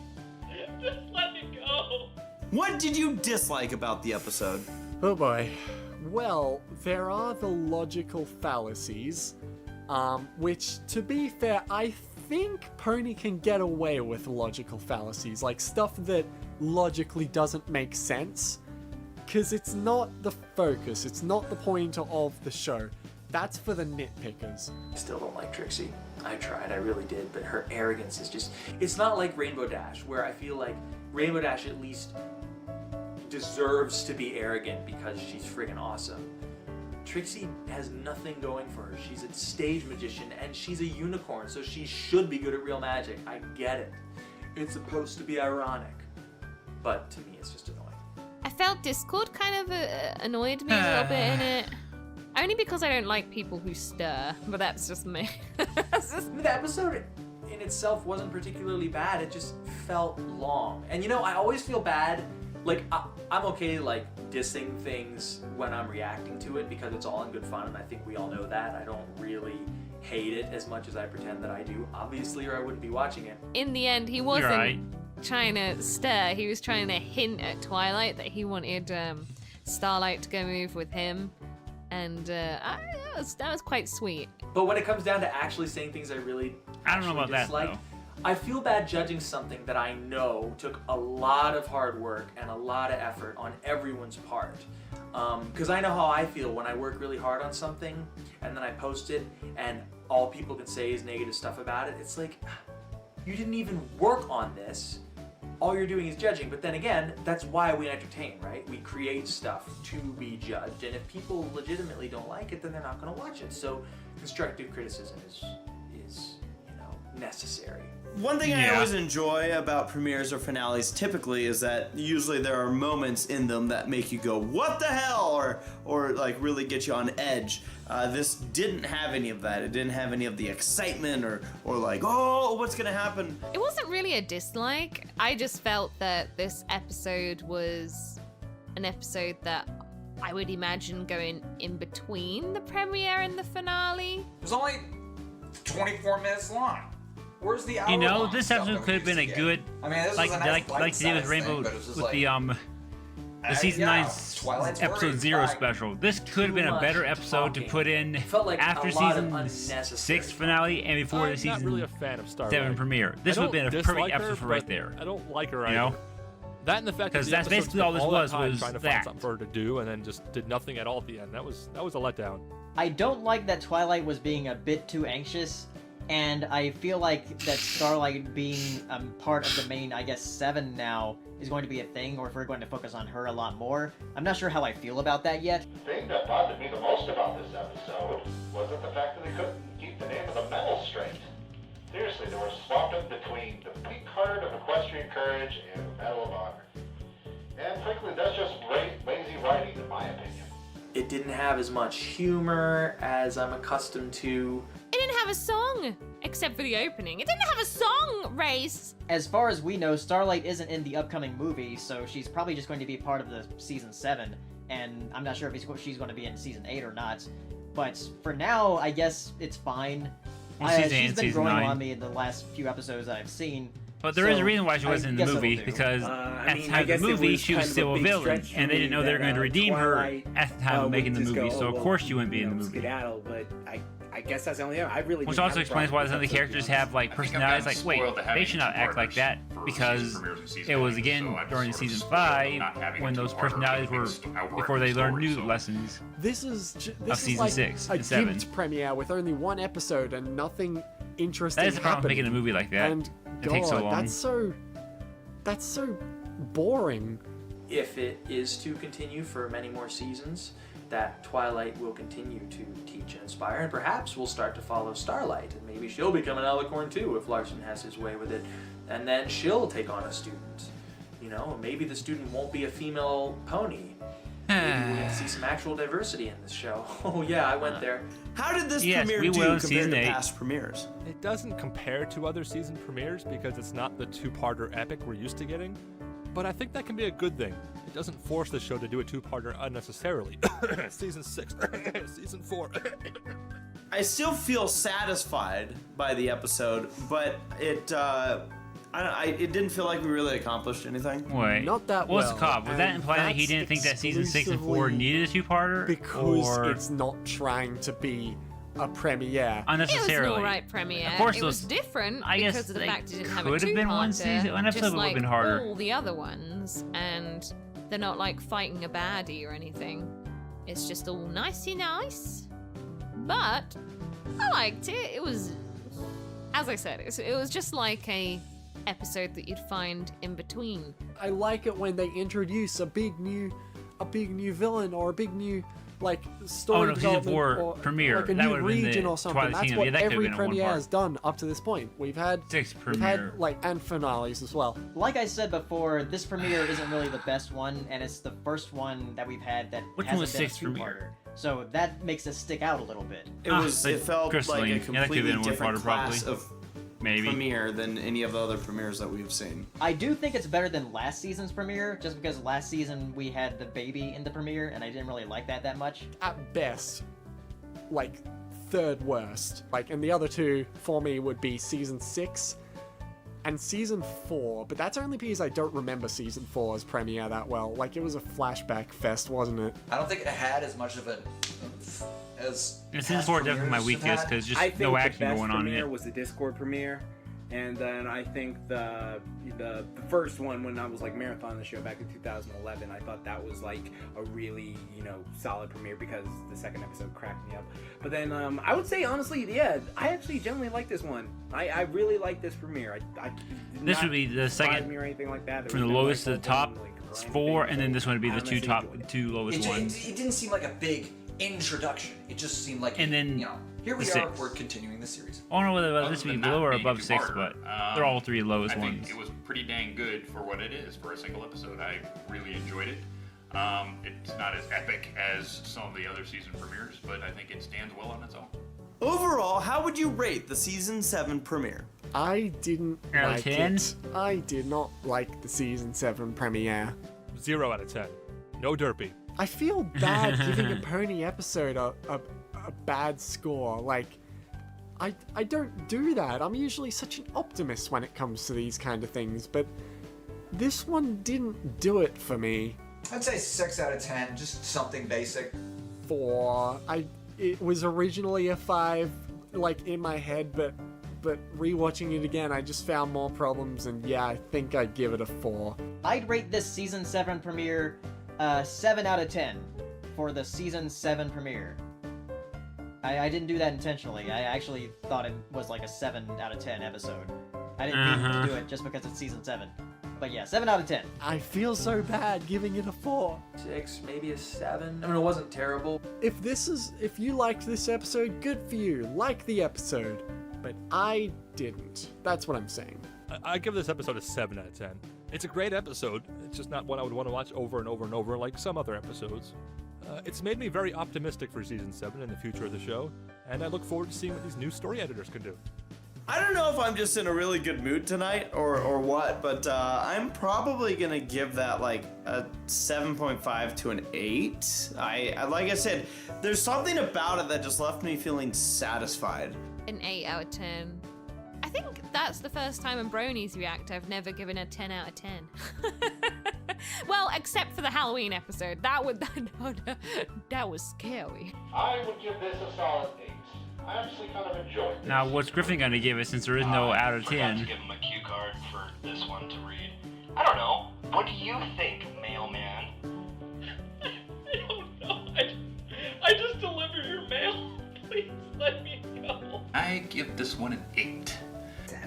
Just let me go. What did you dislike about the episode? Oh boy. Well, there are the logical fallacies, which, to be fair, I think Pony can get away with logical fallacies, like stuff that logically doesn't make sense, because it's not the focus, it's not the point of the show. That's for the nitpickers. I still don't like Trixie. I tried, I really did, but her arrogance is just... It's not like Rainbow Dash, where I feel like Rainbow Dash at least deserves to be arrogant because she's friggin' awesome. Trixie has nothing going for her. She's a stage magician, and she's a unicorn, so she should be good at real magic. I get it. It's supposed to be ironic. But to me, it's just annoying. I felt Discord kind of annoyed me a little bit in it. Only because I don't like people who stir, but that's just me. The episode in itself wasn't particularly bad, it just felt long. And I always feel bad, like, I'm okay, like, dissing things when I'm reacting to it because it's all in good fun, and I think we all know that. I don't really hate it as much as I pretend that I do, obviously, or I wouldn't be watching it. In the end, he wasn't trying to stir, he was trying to hint at Twilight that he wanted Starlight to go move with him. And that was quite sweet. But when it comes down to actually saying things I really don't know about dislike, that, I feel bad judging something that I know took a lot of hard work and a lot of effort on everyone's part. Because I know how I feel when I work really hard on something and then I post it and all people can say is negative stuff about it. It's like, you didn't even work on this. All you're doing is judging, but then again, that's why we entertain, right? We create stuff to be judged, and if people legitimately don't like it, then they're not going to watch it. So constructive criticism is necessary. One thing I always enjoy about premieres or finales typically is that usually there are moments in them that make you go, what the hell? Or like really get you on edge. This didn't have any of that. It didn't have any of the excitement or like, oh, what's gonna happen? It wasn't really a dislike. I just felt that this episode was an episode that I would imagine going in between the premiere and the finale. It was only 24 minutes long. Where's the hour? This episode could have been a good, this like was a nice they did with Rainbow, with the season 9 episode 0 special. This could have been a better episode to put in after season 6 finale and before the season I'm not really a fan of Starlight. 7 premiere. This would have been a perfect episode for right there. I don't like her either. That and the fact that that's basically all this was trying to find that. something for her to do and then just did nothing at all at the end. That was a letdown. I don't like that Twilight was being a bit too anxious And I feel like that Starlight being part of the main, I guess, 7 now is going to be a thing, or if we're going to focus on her a lot more. I'm not sure how I feel about that yet. The thing that bothered me the most about this episode wasn't the fact that they couldn't keep the name of the medal straight. Seriously, they were swapping between the Pink Heart of Equestrian Courage and the Medal of Honor. And frankly, that's just lazy writing, in my opinion. It didn't have as much humor as I'm accustomed to. It didn't have a song, except for the opening. It didn't have a song, Race. As far as we know, Starlight isn't in the upcoming movie, so she's probably just going to be part of the season 7, and I'm not sure if she's going to be in season 8 or not. But for now, I guess it's fine. She's been growing 9. on me in the last few episodes that I've seen. But there is a reason why she wasn't in the movie, because at the time of the movie, she was still a villain, and they didn't know they were going to redeem her at the time of making the movie, so of course she wouldn't be in the movie. Skedaddle, but I guess that's the only. I really. Which also explains why some of the characters have like personalities. Like, wait, they should not act like that, because it was again during season 5 when those personalities were before they learned new lessons. This is season like 6 a and 7. gimped premiere with only one episode and nothing interesting. That is the problem with happening. making a movie like that. And It takes so God, long. that's so boring. If it is to continue for many more seasons, that Twilight will continue to teach and inspire, and perhaps we'll start to follow Starlight, and maybe she'll become an Alicorn too if Larson has his way with it, and then she'll take on a student. You know, maybe the student won't be a female pony. Maybe we'll see some actual diversity in this show. Oh yeah, I went there. How did this Yes, premiere we do will in compared season to 8. past premieres? It doesn't compare to other season premieres because it's not the two-parter epic we're used to getting, but I think that can be a good thing. It doesn't force the show to do a two-parter unnecessarily. Season 6, season 4. I still feel satisfied by the episode, but it didn't feel like we really accomplished anything. Wait, Not that what's well. the cop? Was that and implying that he that's didn't think that season 6 and 4 exclusively needed a two-parter? Because or it's not trying to be a premiere. unnecessarily? It was an alright premiere. Of course, it was different I guess because of the they fact it didn't have a could have been one two-parter, season. One episode just would have like been harder. all the other ones, and they're not like fighting a baddie or anything. It's just all nicey nice. But I liked it. It was, as I said, it was just like a episode that you'd find in between. I like it when they introduce a big new villain or a big new like story season development 4 or premiere. like a That new would've been the region or something. Twilight That's Kingdom. what Yeah, that could've every been a one premiere part. has done up to this point. We've had 6 we've premiere. had like and finales as well. Like I said before, this premiere isn't really the best one, and it's the first one that we've had that Which one hasn't was been a 6 premiere? two-parter. So that makes it stick out a little bit. It felt Crystalline. like a Yeah, that could've completely been one different parter, class probably. of Maybe. premiere than any of the other premieres that we've seen. I do think it's better than last season's premiere, just because last season we had the baby in the premiere, and I didn't really like that much. At best, like third worst. Like, and the other two for me would be season 6 and season 4, but that's only because I don't remember season 4's premiere that well. Like, it was a flashback fest, wasn't it? I don't think it had as much of a as. And season 4 is definitely my weakest because just I think no the action best going on in premiere it. was the Discord premiere, and then I think the first one when I was like marathon the show back in 2011, I thought that was like a really solid premiere because the second episode cracked me up. But then I would say honestly, yeah, I actually generally like this one. I really like this premiere. I did This not would be the surprise second me or anything like that. There from the was no, lowest to like, the top. opening, like, or 4, anything, and then this one would be so the I honestly two lowest ones. It didn't seem like a big introduction. It just seemed like, And then here we the are, 6. we're continuing the series. I don't know whether Other this would be than below not or being above a 6, two-parter, but they're all 3 lowest I ones. think it was pretty dang good for what it is for a single episode. I really enjoyed it. It's not as epic as some of the other season premieres, but I think it stands well on its own. Overall, how would you rate the season 7 premiere? I didn't Out of like 10? it. I did not like the season 7 premiere. 0 out of 10. No derpy. I feel bad giving a pony episode a bad score. Like, I don't do that. I'm usually such an optimist when it comes to these kind of things, but this one didn't do it for me. I'd say 6 out of 10, just something basic. 4. It was originally a 5, like in my head, but rewatching it again, I just found more problems, and yeah, I think I'd give it a 4. I'd rate this season 7 premiere 7 out of 10 for the season 7 premiere. I didn't do that intentionally. I actually thought it was like a 7 out of 10 episode. I didn't mean to do it just because it's season 7. But yeah, 7 out of 10. I feel so bad giving it a 4. 6, maybe a 7. I mean, it wasn't terrible. If you liked this episode, good for you. Like the episode. But I didn't. That's what I'm saying. I give this episode a 7 out of 10. It's a great episode. It's just not one I would want to watch over and over and over like some other episodes. It's made me very optimistic for season 7 and the future of the show, and I look forward to seeing what these new story editors can do. I don't know if I'm just in a really good mood tonight or what, but I'm probably gonna give that like a 7.5 to an 8. I like I said, there's something about it that just left me feeling satisfied. An 8 out of 10. I think that's the first time in Bronies React I've never given a 10 out of 10. Well, except for the Halloween episode. That was scary. I would give this a solid 8. I actually kind of enjoyed this. Now, what's Griffin going to give it since there is no out of Forgot 10? to give him a cue card for this one to read. I don't know. What do you think, mailman? I don't know. I just deliver your mail. Please let me go. I give this one an 8.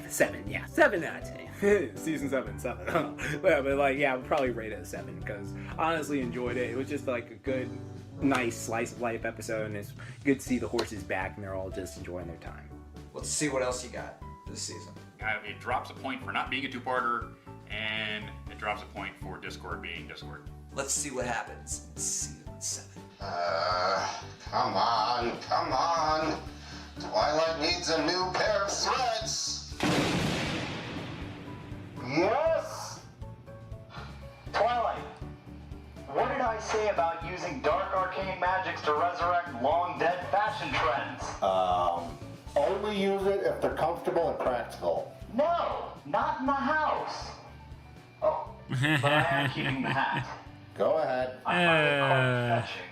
7, yeah, 7 out of 10. Season 7, 7. But like, yeah, I would probably rate it a 7 because honestly enjoyed it. It was just like a good, nice slice of life episode, and it's good to see the horses back and they're all just enjoying their time. Let's see what else you got this season. It drops a point for not being a two-parter, and it drops a point for Discord being Discord. Let's see what happens in season 7. Come on, come on. Twilight needs a new pair of threads. Yes? Twilight, what did I say about using dark arcane magics to resurrect long-dead fashion trends? Only use it if they're comfortable and practical. No, not in the house. Oh, but I am keeping the hat. Go ahead. I find it quite fetching.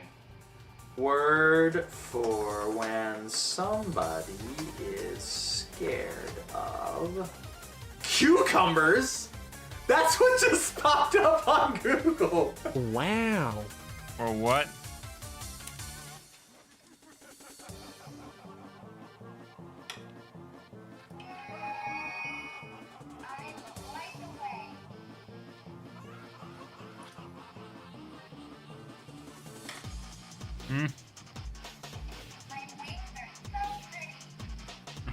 Word for when somebody is scared of cucumbers. That's what just popped up on Google. Wow. Or what?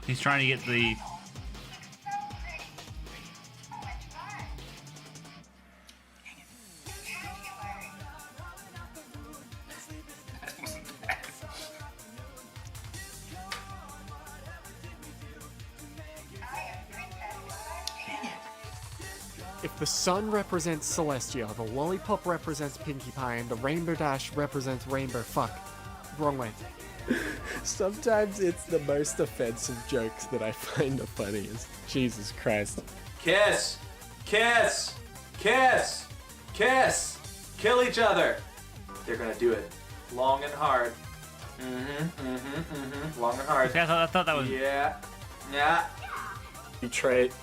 He's trying to get the... If the sun represents Celestia, the lollipop represents Pinkie Pie, and the rainbow dash represents Rainbow. Fuck. Wrong way. Sometimes it's the most offensive jokes that I find the funniest. Jesus Christ. Kiss, kiss, kiss, kiss. Kill each other. They're gonna do it long and hard. Long and hard. Okay, I thought that was... Yeah. Betrayed.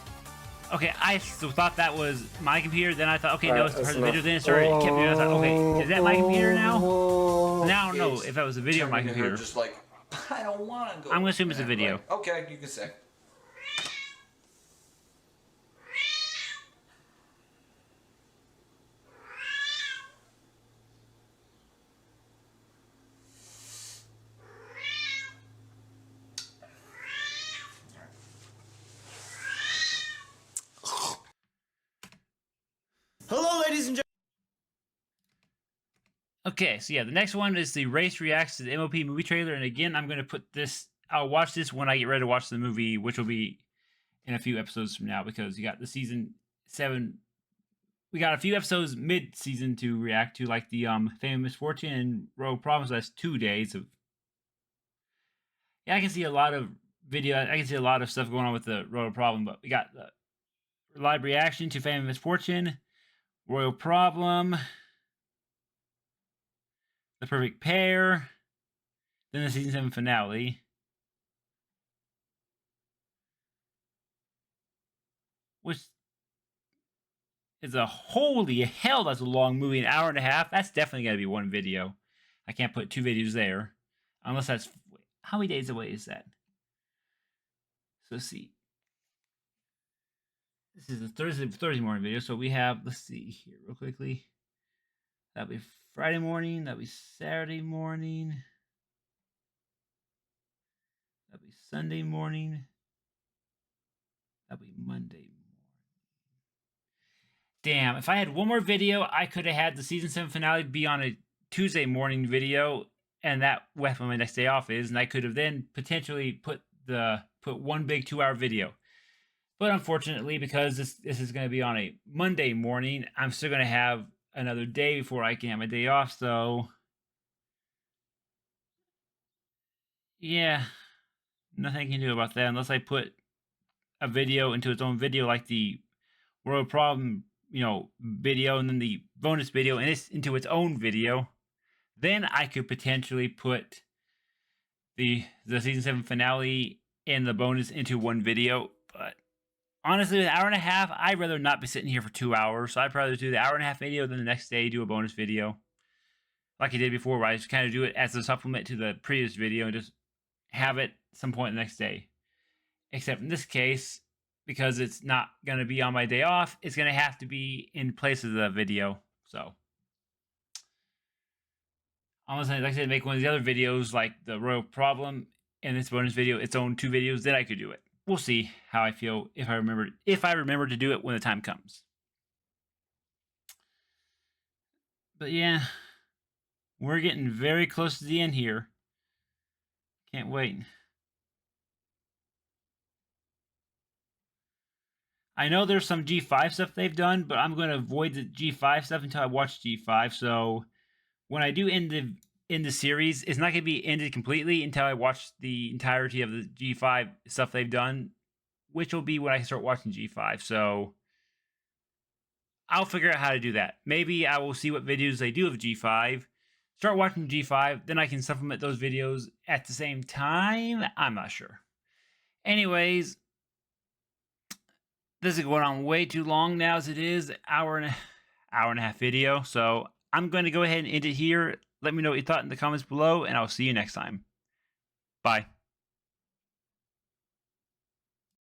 Okay, I still thought that was my computer, then I thought, okay, no, Alright, it's part that's of the video, enough. then it started, it kept me, I was like, okay, is that my computer now? Now I don't know if that was a video or my Turning to her computer. just like, I don't want to go. I'm gonna assume it's a video. Like, okay, you can say. Hello, ladies and gentlemen. Okay, so yeah, the next one is the Race Reacts to the MOP movie trailer, and again, I'm gonna put this, I'll watch this when I get ready to watch the movie, which will be in a few episodes from now, because you got the season 7, we got a few episodes mid-season to react to, like the Fame and Misfortune and Royal Problems. That's 2 days of... Yeah, I can see a lot of video, I can see a lot of stuff going on with the Royal Problem, but we got the live reaction to Fame and Misfortune, Royal Problem, The Perfect Pair, then the season 7 finale. Which is a holy hell, that's a long movie, an hour and a half. That's definitely got to be one video. I can't put 2 videos there. Unless that's... how many days away is that? So let's see. This is a Thursday morning video. So we have, let's see here real quickly. That'll be Friday morning. That'll be Saturday morning. That'll be Sunday morning. That'll be Monday morning. Damn, if I had one more video, I could have had the season 7 finale be on a Tuesday morning video, and that when my next day off is, and I could have then potentially put one big 2-hour video. But unfortunately, because this is going to be on a Monday morning, I'm still going to have another day before I can have my day off. So, yeah, nothing I can do about that unless I put a video into its own video, like the World Problem, video, and then the bonus video, and it's into its own video. Then I could potentially put the season 7 finale and the bonus into one video. But honestly, with an hour and a half, I'd rather not be sitting here for 2 hours. So I'd rather do the hour and a half video, then the next day do a bonus video, like I did before, where I just kind of do it as a supplement to the previous video and just have it some point the next day. Except in this case, because it's not going to be on my day off, it's going to have to be in place of the video. So, unless I, like I said, make one of the other videos like the Royal Problem and this bonus video, its own 2 videos, then I could do it. We'll see how I feel if I remember to do it when the time comes. But yeah, we're getting very close to the end here. Can't wait. I know there's some G5 stuff they've done, but I'm going to avoid the G5 stuff until I watch G5. So when I do end the series, it's not going to be ended completely until I watch the entirety of the G5 stuff they've done, which will be when I start watching G5. So I'll figure out how to do that. Maybe I will see what videos they do of G5, start watching G5, then I can supplement those videos at the same time. I'm not sure. Anyways, this is going on way too long now as it is, hour and a half video. So I'm going to go ahead and end it here. Let me know what you thought in the comments below, and I'll see you next time. Bye.